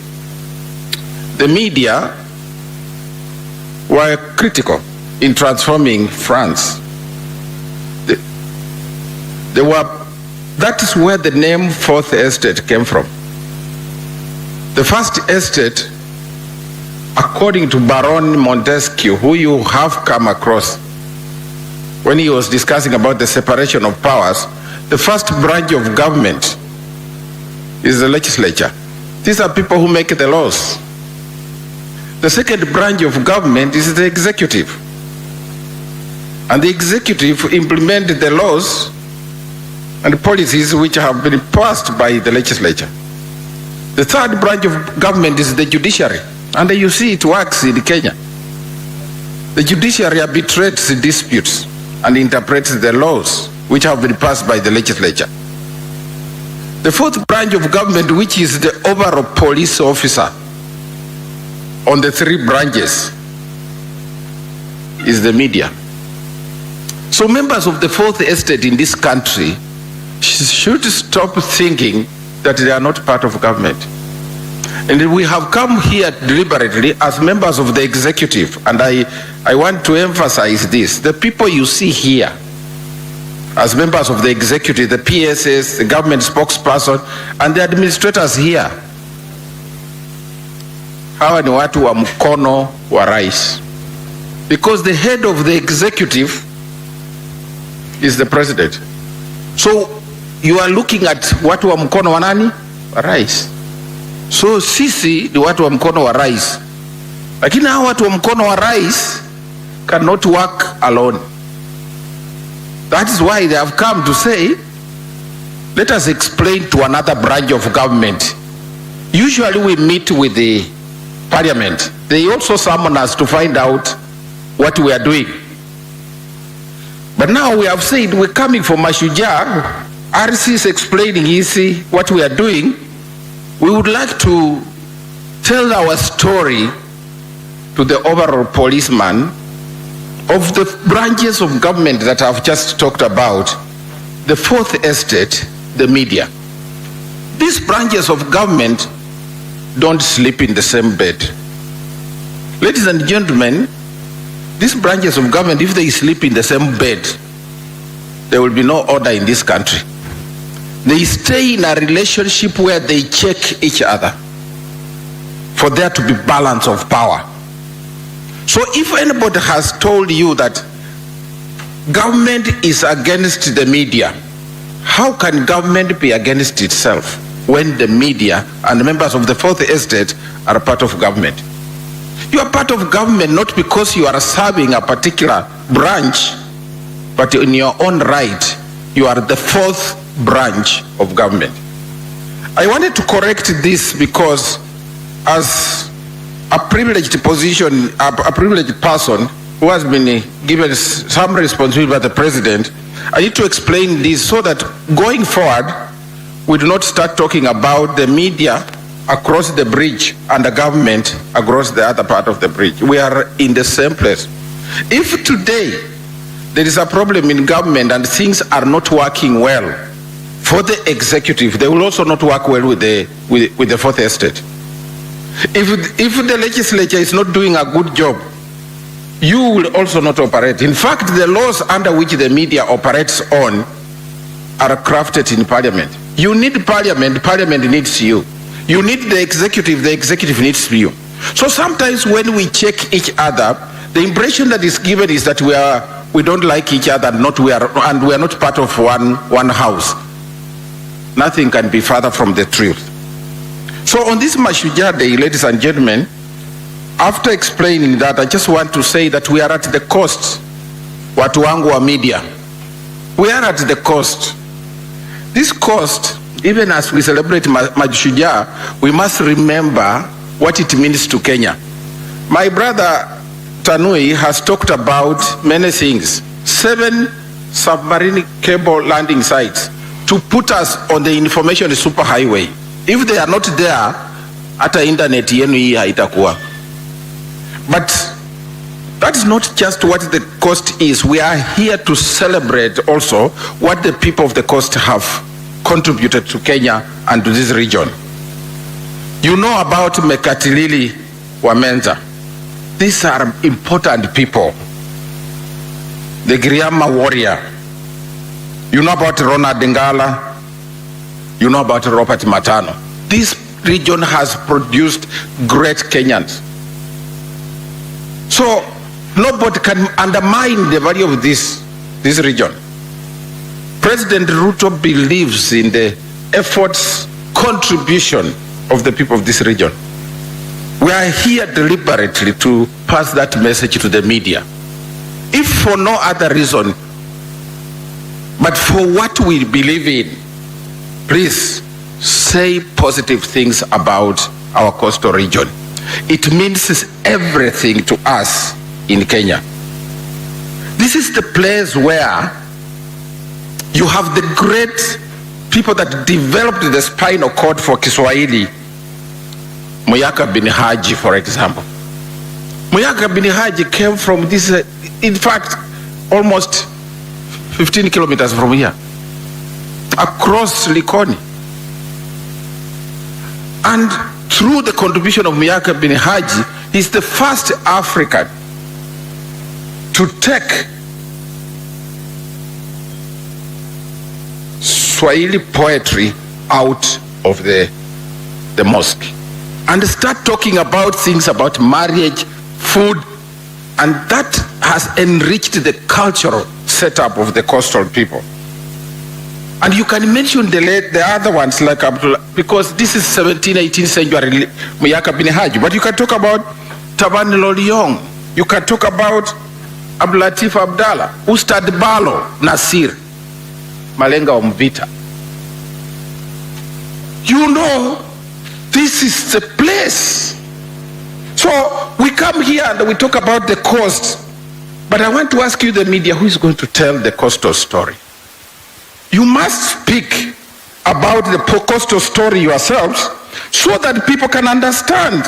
the media were critical in transforming France. That is where the name Fourth Estate came from. The First Estate, according to Baron Montesquieu, who you have come across when he was discussing about the separation of powers, the first branch of government is the legislature. These are people who make the laws. The second branch of government is the executive. And the executive implement the laws and policies which have been passed by the legislature. The third branch of government is the judiciary. And you see it works in Kenya. The judiciary arbitrates disputes and interprets the laws which have been passed by the legislature. The fourth branch of government, which is the overall police officer on the three branches, is the media. So members of the Fourth Estate in this country should stop thinking that they are not part of government. And we have come here deliberately as members of the executive, and I want to emphasize this. The people you see here as members of the executive, the PSS, the government spokesperson, and the administrators here, hawa ni watu wa mkono wa rais. Because the head of the executive is the president. So you are looking at watu wa mkono wa nani? Wa rais. So sisi ni watu wa mkono wa rais. Lakini hawa watu wa mkono wa rais cannot work alone. That is why they have come to say, let us explain to another branch of government. Usually we meet with the parliament. They also summon us to find out what we are doing. But now we have said we're coming from Mashujaa. RC is explaining what we are doing. We would like to tell our story to the overall policeman of the branches of government that I've just talked about, the Fourth Estate, the media. These branches of government don't sleep in the same bed. Ladies and gentlemen, these branches of government, if they sleep in the same bed, there will be no order in this country. They stay in a relationship where they check each other for there to be balance of power. So if anybody has told you that government is against the media, how can government be against itself when the media and members of the Fourth Estate are part of government? You are part of government not because you are serving a particular branch, but in your own right, you are the fourth branch of government. I wanted to correct this because as a privileged position, a privileged person who has been given some responsibility by the president, I need to explain this so that going forward, we do not start talking about the media across the bridge and the government across the other part of the bridge. We are in the same place. If today there is a problem in government and things are not working well for the executive, they will also not work well with the Fourth Estate. If the legislature is not doing a good job, you will also not operate. In fact, the laws under which the media operates on are crafted in parliament. You need parliament, parliament needs you. You need the executive needs you. So sometimes when we check each other, the impression that is given is that we don't like each other and we are not part of one house. Nothing can be further from the truth. So on this Mashujaa Day, ladies and gentlemen, after explaining that, I just want to say that we are at the cost, watu wangu wa media. We are at the cost. This cost, even as we celebrate Mashujaa, we must remember what it means to Kenya. My brother Tanui has talked about many things. 7 submarine cable landing sites to put us on the information superhighway. If they are not there, hata internet yenu hii haitakuwa. But that is not just what the coast is. We are here to celebrate also what the people of the coast have contributed to Kenya and to this region. You know about Mekatilili Wamenza. these are important people. The Giriama warrior. You know about Ronald Ngala. You know about Robert Matano. This region has produced great Kenyans. So nobody can undermine the value of this region. President Ruto believes in the efforts, contribution of the people of this region. We are here deliberately to pass that message to the media. If for no other reason, but for what we believe in, please say positive things about our coastal region. It means everything to us in Kenya. This is the place where you have the great people that developed the spinal cord for Kiswahili. Muyaka bin Haji, for example. Muyaka bin Haji came from this, in fact, almost 15 kilometers from here, across Likoni. And through the contribution of Muyaka bin Haji, he's the first African to take Swahili poetry out of the mosque and start talking about things about marriage, food, and that has enriched the cultural setup of the coastal people. And you can mention the other ones like Abdullah, because this is 17th, 18th century Muyaka bin Haji, but you can talk about Taban Loliong, you can talk about Abdul Latif Abdallah, Ustad Balo Nasir, Malenga Umvita. You know, this is the place. So we come here and we talk about the coast, but I want to ask you, the media, who is going to tell the coastal story? You must speak about the coastal story yourselves so that people can understand.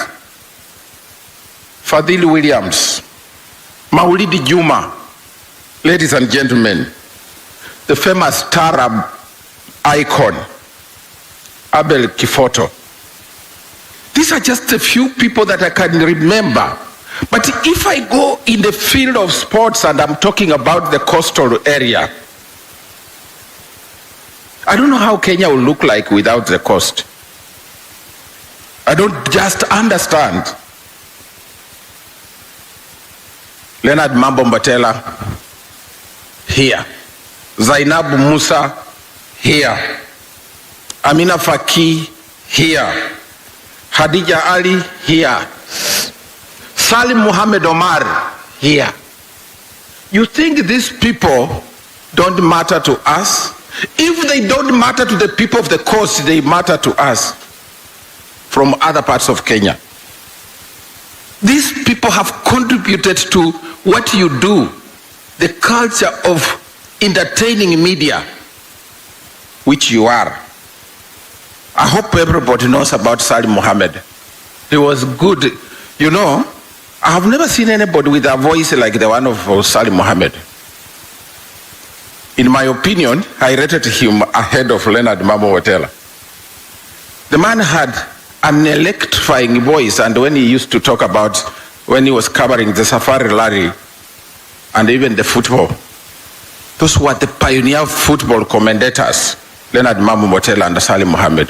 Fadhili Williams, Maulidi Juma, ladies and gentlemen, the famous Tarab icon, Abel Kifoto. These are just a few people that I can remember. But if I go in the field of sports and I'm talking about the coastal area, I don't know how Kenya will look like without the coast. I don't just understand. Leonard Mambo Mbatela, here. Zainab Musa, here. Amina Faki, here. Hadija Ali, here. Salim Muhammad Omar, here. You think these people don't matter to us? If they don't matter to the people of the coast, they matter to us from other parts of Kenya. These people have contributed to what you do, the culture of entertaining media, which you are. I hope everybody knows about Salim Mohammed. He was good. You know, I have never seen anybody with a voice like the one of Salim Mohammed. In my opinion, I rated him ahead of Leonard Mambo Watela. The man had an electrifying voice, and when he used to talk about when he was covering the Safari Rally and even the football, those were the pioneer football commentators, Leonard Mambo Watela and Salim Mohammed.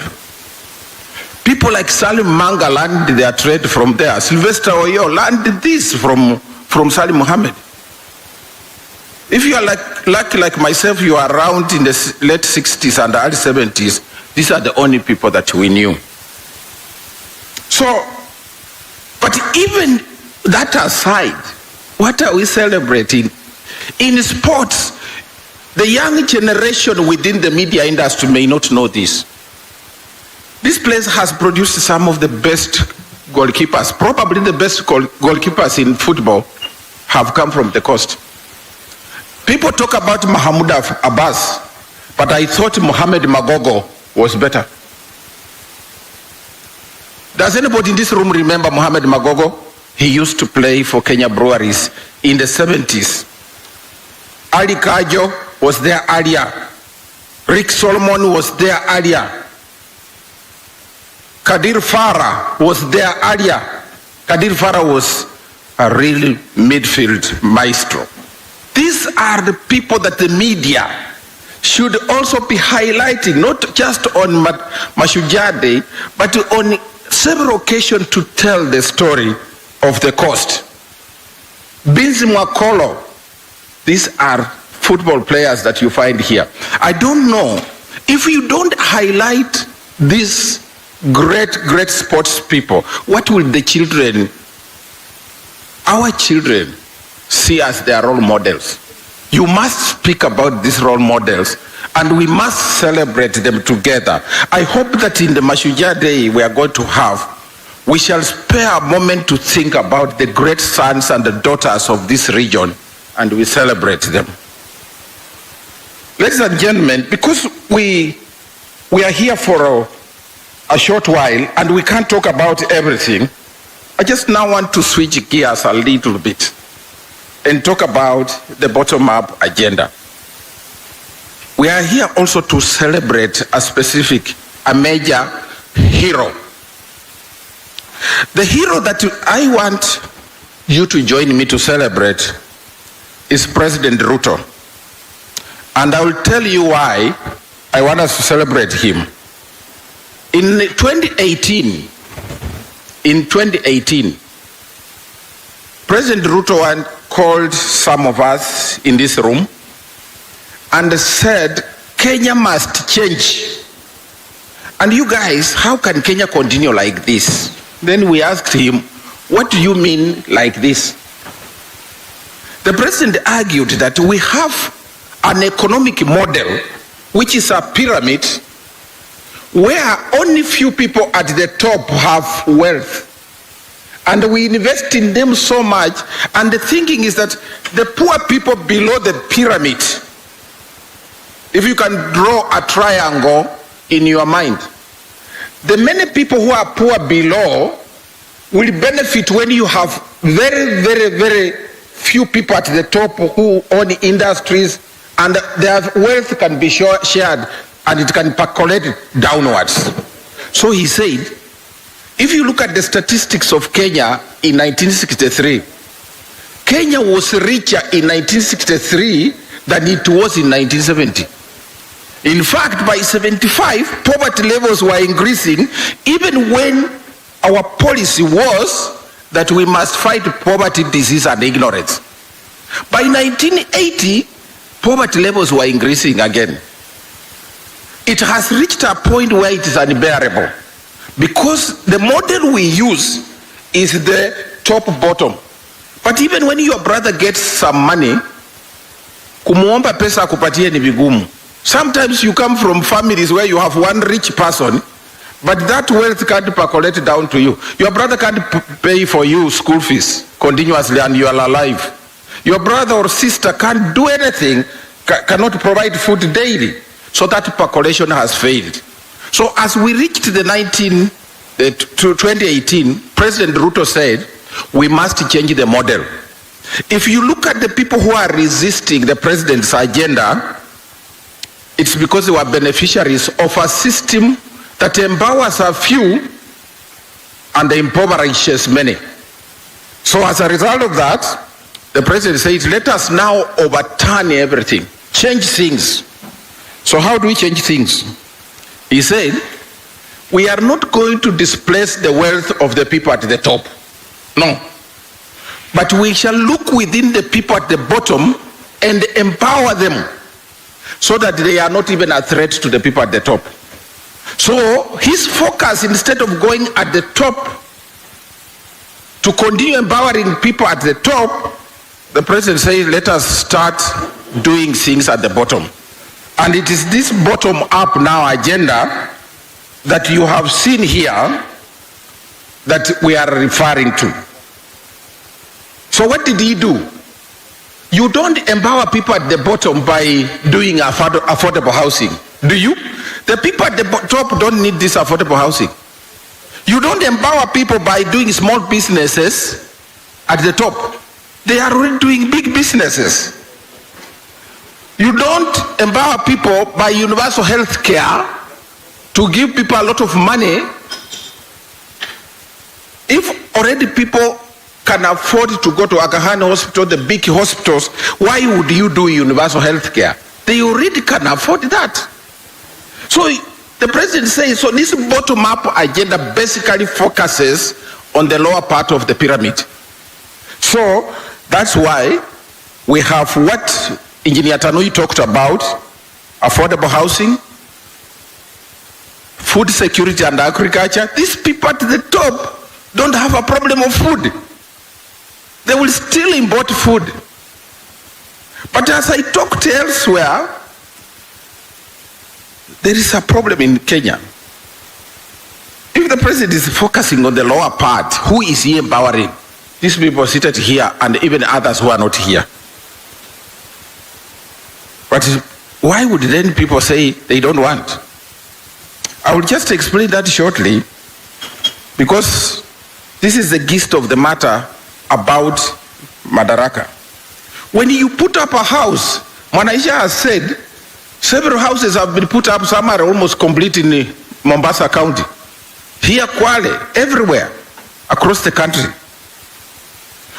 People like Salim Manga learned their trade from there. Sylvester Oyo learned this from Salim Mohammed. If you are lucky like myself, you are around in the late 60s and early 70s, these are the only people that we knew. So, but even that aside, what are we celebrating? In sports, the young generation within the media industry may not know this. This place has produced some of the best goalkeepers. Probably the best goalkeepers in football have come from the coast. People talk about Mahmoud Abbas, but I thought Mohamed Magogo was better. Does anybody in this room remember Mohamed Magogo? He used to play for Kenya Breweries in the 70s. Ali Kajo was there earlier. Rick Solomon was there earlier. Kadir Farah was there earlier. Kadir Farah was a real midfield maestro. These are the people that the media should also be highlighting, not just on Mashujaa Day, but on several occasions to tell the story of the coast. Binzi Mwakolo, these are football players that you find here. I don't know, if you don't highlight these great sports people, what will the children, our children, see as their role models? You must speak about these role models and we must celebrate them together. I hope that in the Mashujaa Day we are going to have, we shall spare a moment to think about the great sons and the daughters of this region and we celebrate them. Ladies and gentlemen, because we are here for a short while and we can't talk about everything, I just now want to switch gears a little bit and talk about the bottom-up agenda. We are here also to celebrate a major hero. The hero that I want you to join me to celebrate is President Ruto. And I will tell you why I want us to celebrate him. In 2018, President Ruto called some of us in this room and said, Kenya must change. And you guys, how can Kenya continue like this? Then we asked him, what do you mean like this? The president argued that we have an economic model, which is a pyramid, where only few people at the top have wealth. And we invest in them so much, and the thinking is that the poor people below the pyramid, if you can draw a triangle in your mind, the many people who are poor below will benefit when you have very few people at the top who own industries and their wealth can be shared and it can percolate downwards. So he said, if you look at the statistics of Kenya in 1963, Kenya was richer in 1963 than it was in 1970. In fact, by 75, poverty levels were increasing, even when our policy was that we must fight poverty, disease, and ignorance. By 1980, poverty levels were increasing again. It has reached a point where it is unbearable because the model we use is the top-bottom. But even when your brother gets some money, kumuomba pesa akupatie ni vigumu. Sometimes you come from families where you have one rich person, but that wealth can't percolate down to you. Your brother can't pay for you school fees continuously and you are alive. Your brother or sister can't do anything, cannot provide food daily. So that percolation has failed. So as we reached the 2018, President Ruto said, we must change the model. If you look at the people who are resisting the president's agenda, it's because they were beneficiaries of a system that empowers a few and impoverishes many. So as a result of that, the president says, let us now overturn everything, change things. So how do we change things? He said, we are not going to displace the wealth of the people at the top. No. But we shall look within the people at the bottom and empower them so that they are not even a threat to the people at the top. So his focus, instead of going at the top to continue empowering people at the top, the president says, let us start doing things at the bottom. And it is this bottom-up now agenda that you have seen here that we are referring to. So what did he do? You don't empower people at the bottom by doing affordable housing, do you? The people at the top don't need this affordable housing. You don't empower people by doing small businesses at the top. They are already doing big businesses. You don't empower people by universal health care to give people a lot of money if already people can afford to go to Aga Khan Hospital, the big hospitals, why would you do universal health care? They already can afford that. So the president says, so this bottom-up agenda basically focuses on the lower part of the pyramid. So that's why we have what Engineer Tanui talked about, affordable housing, food security and agriculture. These people at the top don't have a problem of food. They will still import food. But as I talked elsewhere, there is a problem in Kenya. If the president is focusing on the lower part, who is he empowering? These people seated here and even others who are not here. But why would then people say they don't want? I will just explain that shortly, because this is the gist of the matter about Madaraka. When you put up a house, Mwanaisha has said, several houses have been put up, some are almost complete in Mombasa County. Here, Kwale, everywhere, across the country.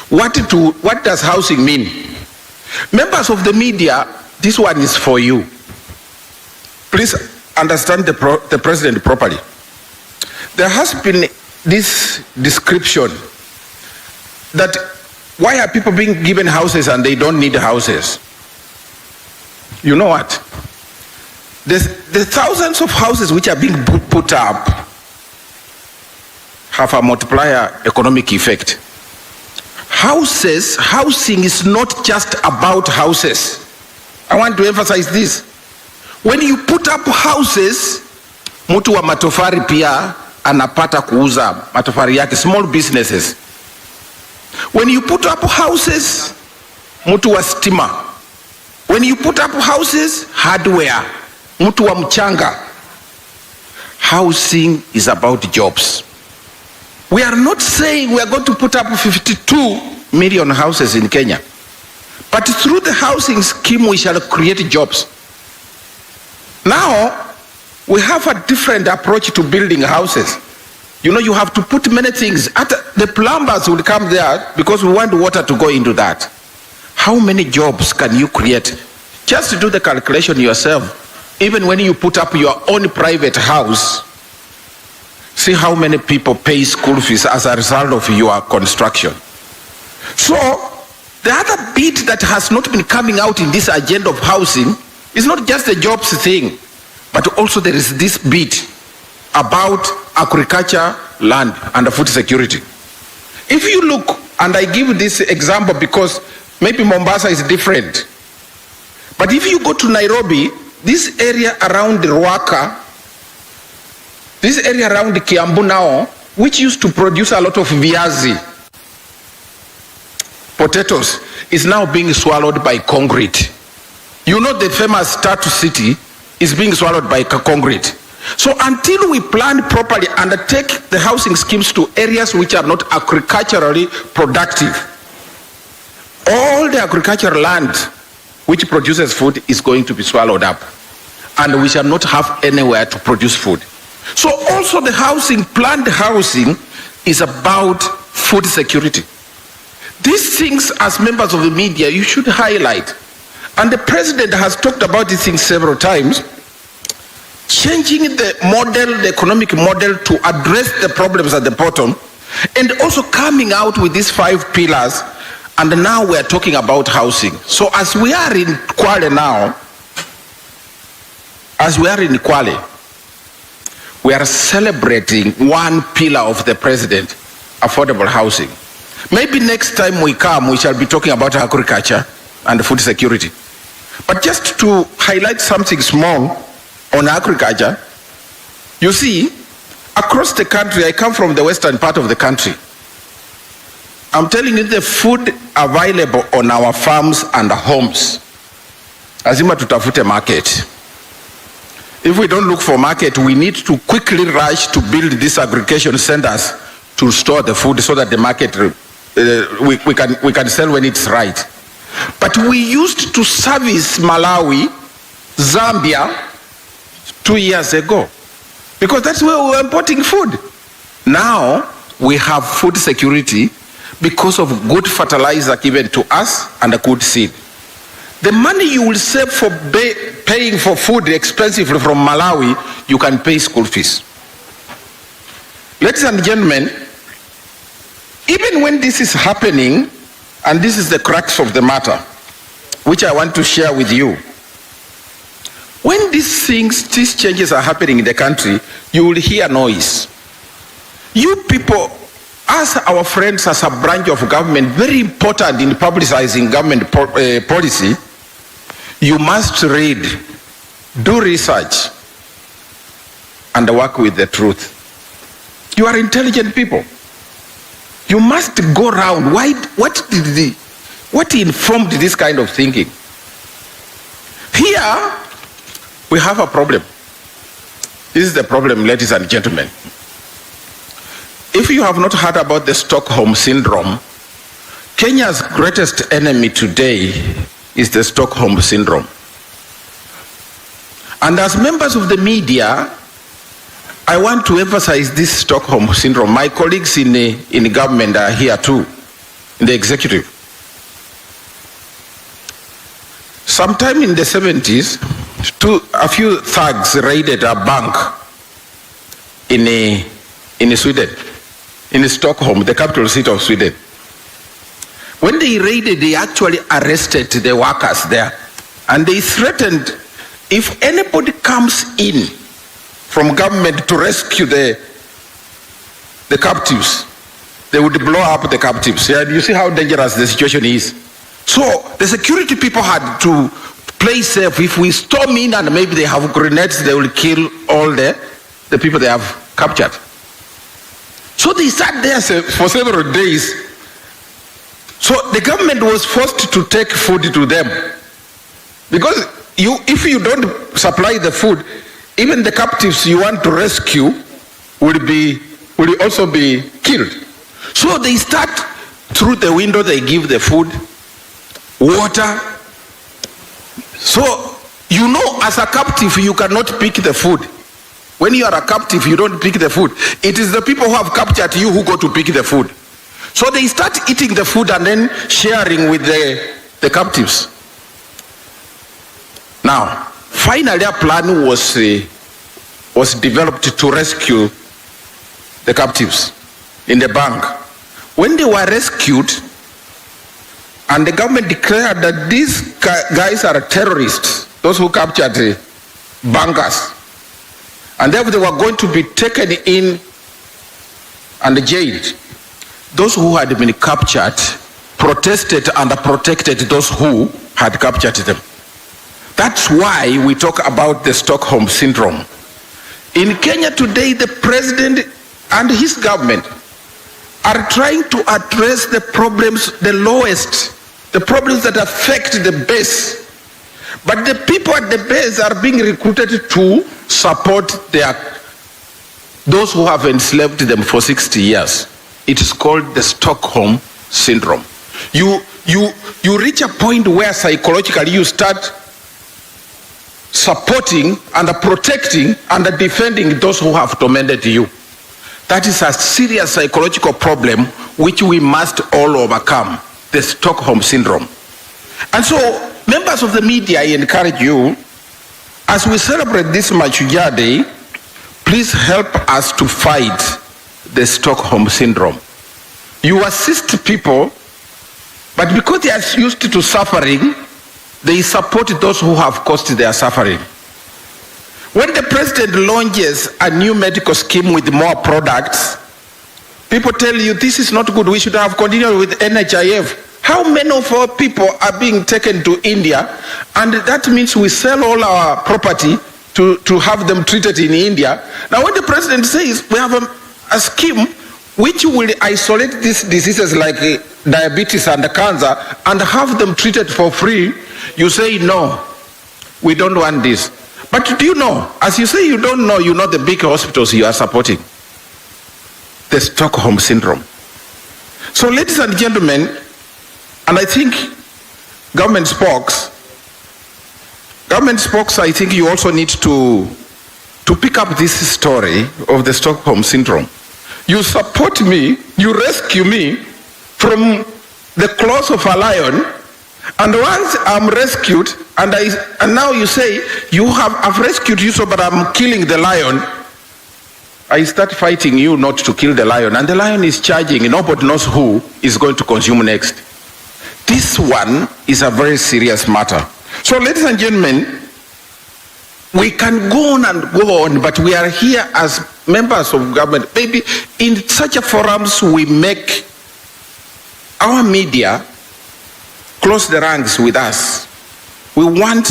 What does housing mean? Members of the media, this one is for you. Please understand the president properly. There has been this description that why are people being given houses and they don't need houses? You know what? The thousands of houses which are being put up have a multiplier economic effect. Housing is not just about houses. I want to emphasize this. When you put up houses, mtu wa matofari pia anapata kuuza matofari yake, small businesses. When you put up houses, mtu wa stima. When you put up houses, hardware, mtu wa mchanga. Housing is about jobs. We are not saying we are going to put up 52 million houses in Kenya. But through the housing scheme, we shall create jobs. Now, we have a different approach to building houses. You know, you have to put many things. The plumbers will come there because we want water to go into that. How many jobs can you create? Just do the calculation yourself. Even when you put up your own private house, see how many people pay school fees as a result of your construction. So, the other bit that has not been coming out in this agenda of housing is not just the jobs thing, but also there is this bit about agriculture, land, and food security. If you look, and I give this example because maybe Mombasa is different, but if you go to Nairobi, this area around Ruaka, this area around Kiambu now, which used to produce a lot of viazi, potatoes, is now being swallowed by concrete. You know the famous Tatu City is being swallowed by concrete. So until we plan properly and take the housing schemes to areas which are not agriculturally productive, all the agricultural land which produces food is going to be swallowed up. And we shall not have anywhere to produce food. So also the housing, planned housing, is about food security. These things, as members of the media, you should highlight. And the president has talked about these things several times, changing the model, the economic model, to address the problems at the bottom, and also coming out with these 5 pillars. And now we are talking about housing. So as we are in Kwale now, we are celebrating one pillar of the president, affordable housing. Maybe next time we come, we shall be talking about agriculture and food security. But just to highlight something small on agriculture, you see, across the country, I come from the western part of the country. I'm telling you, the food available on our farms and homes, lazima tutafute market. If we don't look for market, we need to quickly rush to build these aggregation centers to store the food so that the market, we can sell when it's right. But we used to service Malawi, Zambia 2 years ago, because that's where we were importing food. Now we have food security, because of good fertilizer given to us and a good seed. The money you will save for paying for food expensively from Malawi, you can pay school fees. Ladies and gentlemen, even when this is happening, and this is the crux of the matter, which I want to share with you, when these changes are happening in the country, you will hear noise. You people, as our friends, as a branch of government, very important in publicizing government policy, you must read, do research, and work with the truth. You are intelligent people. You must go around. What informed this kind of thinking? Here, we have a problem. This is the problem, ladies and gentlemen. If you have not heard about the Stockholm Syndrome, Kenya's greatest enemy today is the Stockholm Syndrome. And as members of the media, I want to emphasize this Stockholm Syndrome. My colleagues in government are here too, in the executive. Sometime in the 70s, a few thugs raided a bank in Sweden, in Stockholm, the capital city of Sweden. When they raided, they actually arrested the workers there, and they threatened, if anybody comes in from government to rescue the captives, they would blow up the captives. Yeah, you see how dangerous the situation is. So the security people had to play safe. If we storm in and maybe they have grenades, they will kill all the people they have captured. So they sat there for several days. So the government was forced to take food to them. Because if you don't supply the food, even the captives you want to rescue will also be killed. So they start through the window, they give the food, water. So, you know, as a captive, you cannot pick the food. When you are a captive, you don't pick the food. It is the people who have captured you who go to pick the food. So they start eating the food and then sharing with the captives. Now, finally a plan was developed to rescue the captives in the bank. When they were rescued, and the government declared that these guys are terrorists, those who captured bankers, and therefore they were going to be taken in and jailed. Those who had been captured protested and protected those who had captured them. That's why we talk about the Stockholm Syndrome. In Kenya today, the president and his government are trying to address the problems, the lowest, the problems that affect the base. But the people at the base are being recruited to support those who have enslaved them for 60 years. It is called the Stockholm Syndrome. You reach a point where psychologically you start supporting and protecting and defending those who have tormented you. That is a serious psychological problem which we must all overcome, the Stockholm Syndrome. And so, members of the media, I encourage you, as we celebrate this Mashujaa Day, please help us to fight the Stockholm Syndrome. You assist people, but because they are used to suffering, they support those who have caused their suffering. When the president launches a new medical scheme with more products, people tell you this is not good, we should have continued with NHIF. How many of our people are being taken to India, and that means we sell all our property to have them treated in India. Now when the president says we have a scheme which will isolate these diseases like diabetes and cancer and have them treated for free, you say no, we don't want this. But do you know, as you say you don't know, you know the big hospitals you are supporting. The Stockholm Syndrome. So ladies and gentlemen, and I think government spokes, I think you also need to pick up this story of the Stockholm Syndrome. You support me, you rescue me, from the claws of a lion, and once I'm rescued, and now you say, I've rescued you, so but I'm killing the lion, I start fighting you not to kill the lion, and the lion is charging, and nobody knows who is going to consume next. This one is a very serious matter. So, ladies and gentlemen, we can go on and go on, but we are here as members of government. Maybe in such a forums we make our media close the ranks with us. We want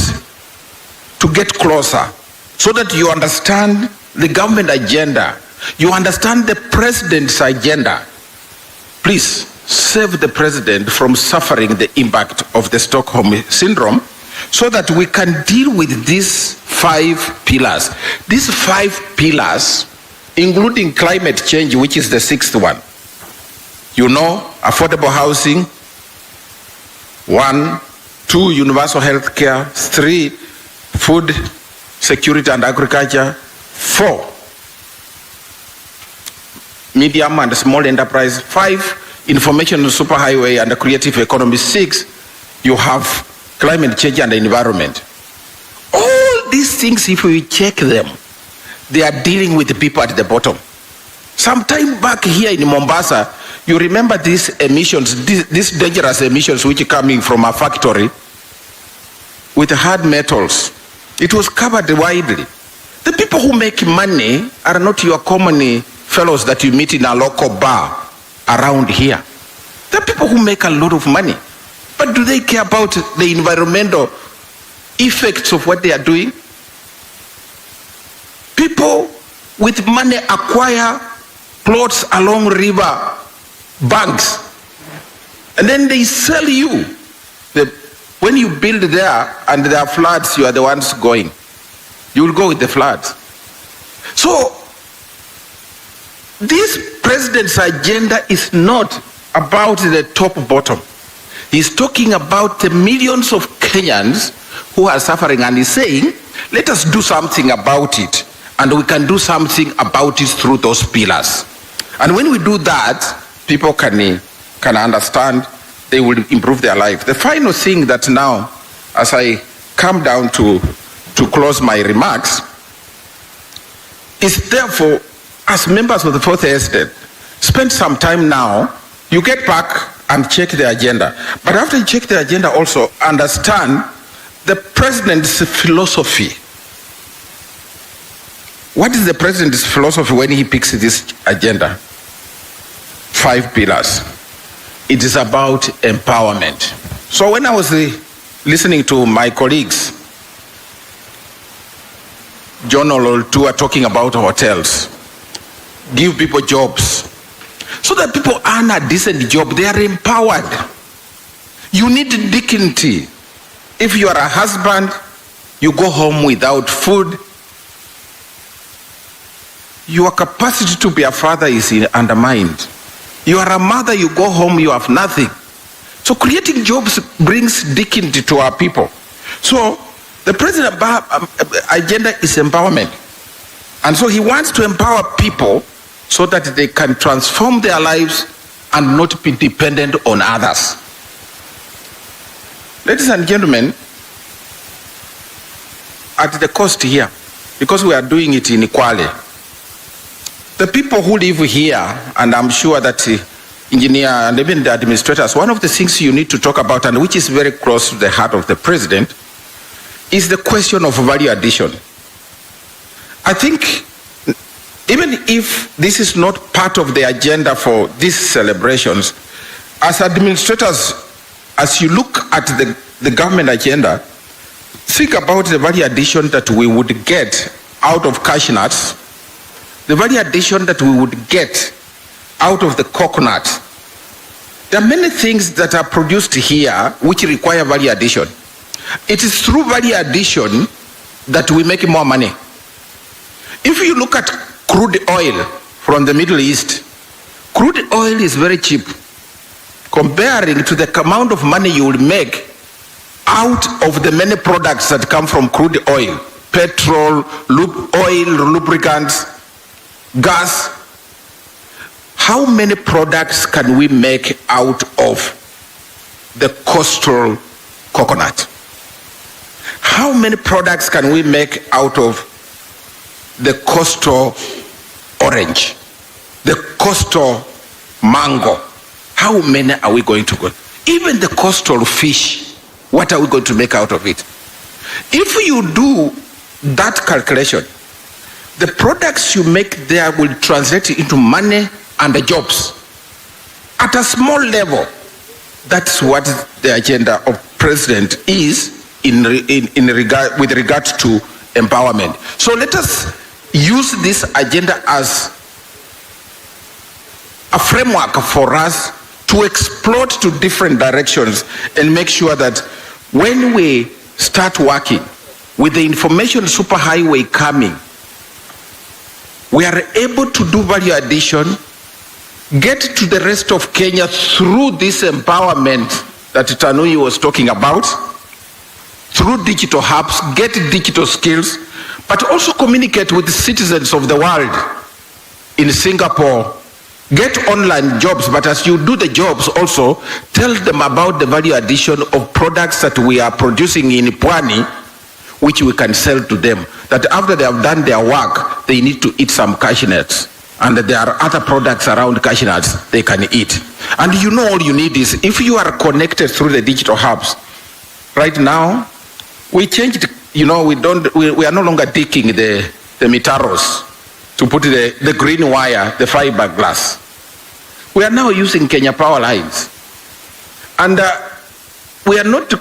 to get closer so that you understand the government agenda. You understand the president's agenda. Please save the president from suffering the impact of the Stockholm Syndrome so that we can deal with these 5 pillars. These 5 pillars, including climate change, which is the 6th one. You know, affordable housing, 1, 2, universal health care, 3, food security and agriculture, 4, medium and small enterprise, 5, information and superhighway and the creative economy, 6, you have climate change and environment. All these things, if we check them, they are dealing with the people at the bottom. Some time back here in Mombasa, you remember these emissions, these dangerous emissions which are coming from a factory with hard metals. It was covered widely. The people who make money are not your common fellows that you meet in a local bar around here. The people who make a lot of money. But do they care about the environmental effects of what they are doing? People with money acquire plots along river banks, and then they sell you. When you build there and there are floods, you are the ones going. You will go with the floods. So, this president's agenda is not about the top bottom. He's talking about the millions of Kenyans who are suffering, and he's saying, let us do something about it, and we can do something about it through those pillars. And when we do that, people can understand, they will improve their life. The final thing that now, as I come down to close my remarks, is therefore, as members of the Fourth Estate, spend some time now, you get back and check the agenda. But after you check the agenda also, understand the president's philosophy. What is the president's philosophy when he picks this agenda? 5 pillars. It is about empowerment. So when I was listening to my colleagues, John Ololtua talking about hotels, give people jobs, so that people earn a decent job, they are empowered. You need dignity. If you are a husband, you go home without food, your capacity to be a father is undermined. You are a mother, you go home, you have nothing. So creating jobs brings dignity to our people. So the president's agenda is empowerment. And so he wants to empower people so that they can transform their lives and not be dependent on others. Ladies and gentlemen, at the coast here, because we are doing it in Kwale, the people who live here, and I'm sure that the engineer and even the administrators, one of the things you need to talk about, and which is very close to the heart of the president, is the question of value addition. I think even if this is not part of the agenda for these celebrations, as administrators, as you look at the government agenda, think about the value addition that we would get out of cashew nuts, the value addition that we would get out of the coconut. There are many things that are produced here which require value addition. It is through value addition that we make more money. If you look at crude oil from the Middle East, crude oil is very cheap comparing to the amount of money you will make out of the many products that come from crude oil, petrol, oil, lubricants, gas. how many products can we make out of the coastal coconut? How many products can we make out of the coastal orange, the coastal mango? How many are we going to go? Even the coastal fish, what are we going to make out of it? If you do that calculation, the products you make there will translate into money and the jobs at a small level. That's what the agenda of President is with regard to empowerment. So let us use this agenda as a framework for us to explore to different directions and make sure that when we start working with the information superhighway coming, we are able to do value addition, get to the rest of Kenya through this empowerment that Tanui was talking about, through digital hubs, get digital skills, but also communicate with the citizens of the world in Singapore, get online jobs, but as you do the jobs also, tell them about the value addition of products that we are producing in Pwani, which we can sell to them. That after they have done their work, they need to eat some cashew nuts. And that there are other products around cashew nuts they can eat. And you know all you need is, if you are connected through the digital hubs, right now, we changed, you know, we are no longer digging the mitaros to put the green wire, the fiberglass. We are now using Kenya Power lines. And we are not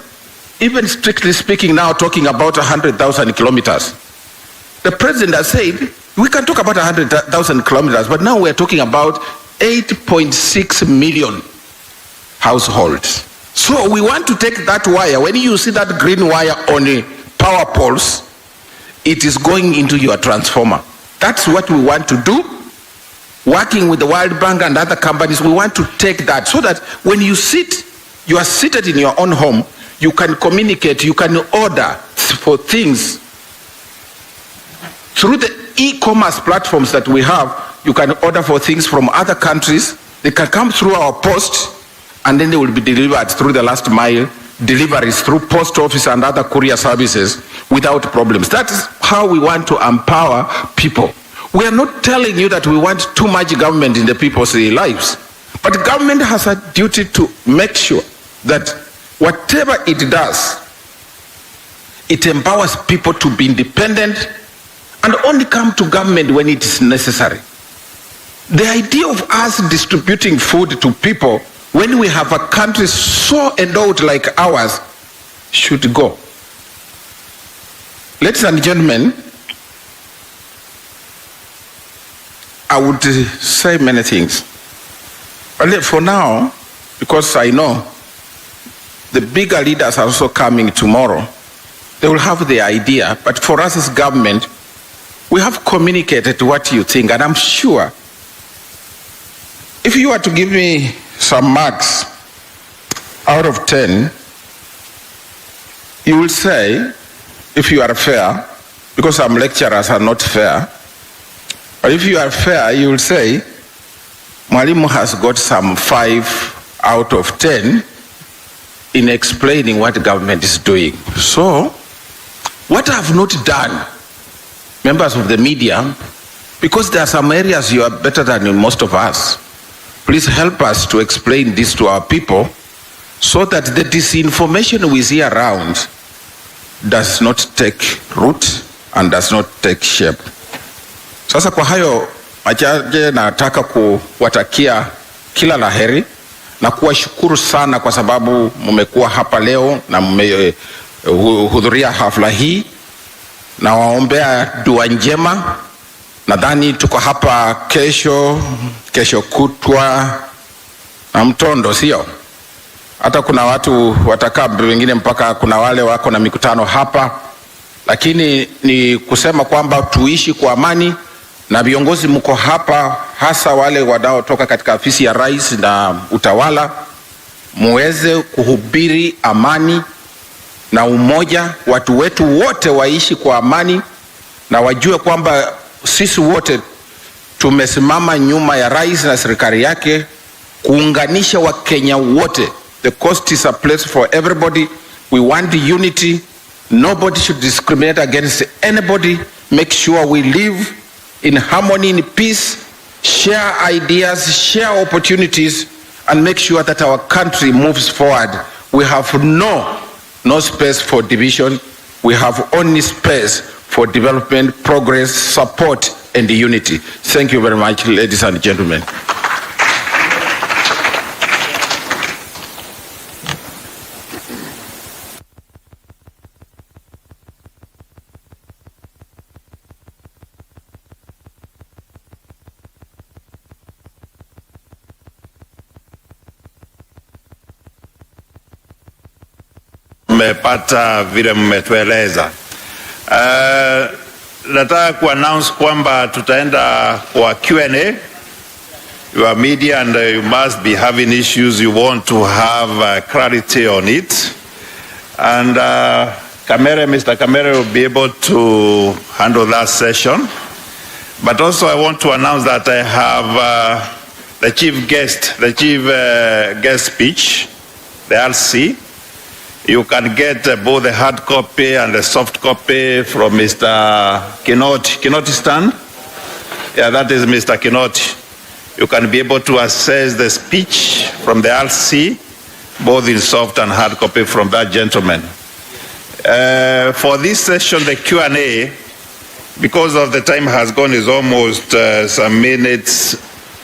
even strictly speaking now talking about 100,000 kilometers. The president has said, we can talk about 100,000 kilometers, but now we're talking about 8.6 million households. So we want to take that wire. When you see that green wire on the power poles, it is going into your transformer. That's what we want to do. Working with the World Bank and other companies, we want to take that so that when you are seated in your own home, you can communicate, you can order for things. Through the e-commerce platforms that we have, you can order for things from other countries. They can come through our post, and then they will be delivered through the last mile deliveries, through post office and other courier services without problems. That is how we want to empower people. We are not telling you that we want too much government in the people's lives, but government has a duty to make sure that whatever it does, it empowers people to be independent and only come to government when it is necessary. The idea of us distributing food to people when we have a country so endowed like ours should go. Ladies and gentlemen, I would say many things. But for now, because I know the bigger leaders are also coming tomorrow, they will have the idea, but for us as government, we have communicated what you think, and I'm sure if you were to give me some marks out of 10, you will say, if you are fair, because some lecturers are not fair, but if you are fair, you will say, Mwalimu has got some 5 out of 10 in explaining what the government is doing. So, what I have not done, members of the media, because there are some areas you are better than most of us, please help us to explain this to our people so that the disinformation we see around does not take root and does not take shape. Sasa kwa hayo machache nataka kuwatakia kila laheri na kuwashukuru sana kwa sababu mmekuwa hapa leo na mmehudhuria hafla hii, na waombea dua njema. Nadhani tuko hapa kesho kutwa na mtondo, sio? Hata kuna watu watakaa wengine mpaka kuna wale wako na mikutano hapa, lakini ni kusema kwamba tuishi kwa amani, na viongozi mko hapa, hasa wale wanaotoka katika afisi ya rais na utawala, muweze kuhubiri amani na umoja. Watu wetu wote waishi kwa amani na wajue kwamba sisi wote tumesimama nyuma ya rais na serikali yake kuunganisha Wakenya wote. The cost is a place for everybody. We want unity. Nobody should discriminate against anybody. Make sure we live in harmony, in peace, share ideas, share opportunities, and make sure that our country moves forward. We have no space for division. We have only space for development, progress, support, and unity. Thank you very much, ladies and gentlemen. Mmepata vile mmetueleza. Nataka kuannounce kwamba tutaenda kwa Q&A. You are media and you must be having issues you want to have clarity on it. And Mr. Kamere will be able to handle that session. But also I want to announce that I have the chief guest speech, the RC. You can get both the hard copy and the soft copy from Mr. Kinoti. Kinoti stand? Yeah, that is Mr. Kinoti. You can be able to access the speech from the RC, both in soft and hard copy from that gentleman. For this session, the Q&A, because of the time has gone, is almost some minutes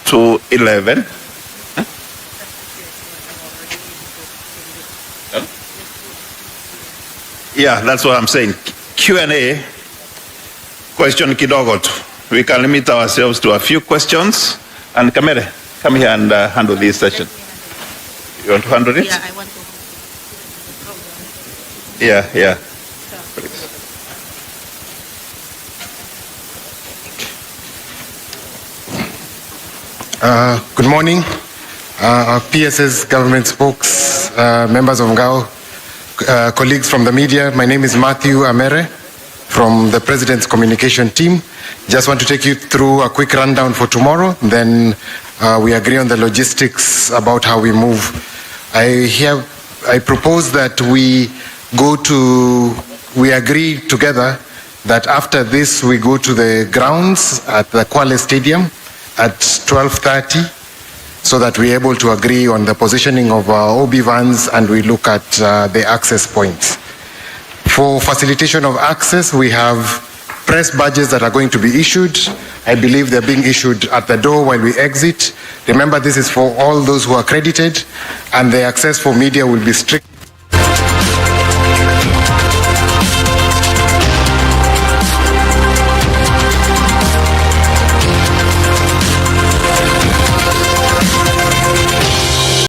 to 11. Yeah, that's what I'm saying. Q&A, question kidogo tu. We can limit ourselves to a few questions. And Kamere, come here and handle this session. You want to handle it? Yeah, I want to. Yeah. Good morning, PSS government spokes, members of Ngao, colleagues from the media. My name is Matthew Amere from the President's communication team. Just want to take you through a quick rundown for tomorrow. Then we agree on the logistics about how we move. I propose that we agree together that after this we go to the grounds at the Kwale Stadium at 12:30, so that we're able to agree on the positioning of our OB vans and we look at the access points. For facilitation of access, we have press badges that are going to be issued. I believe they're being issued at the door while we exit. Remember, this is for all those who are accredited, and the access for media will be strict.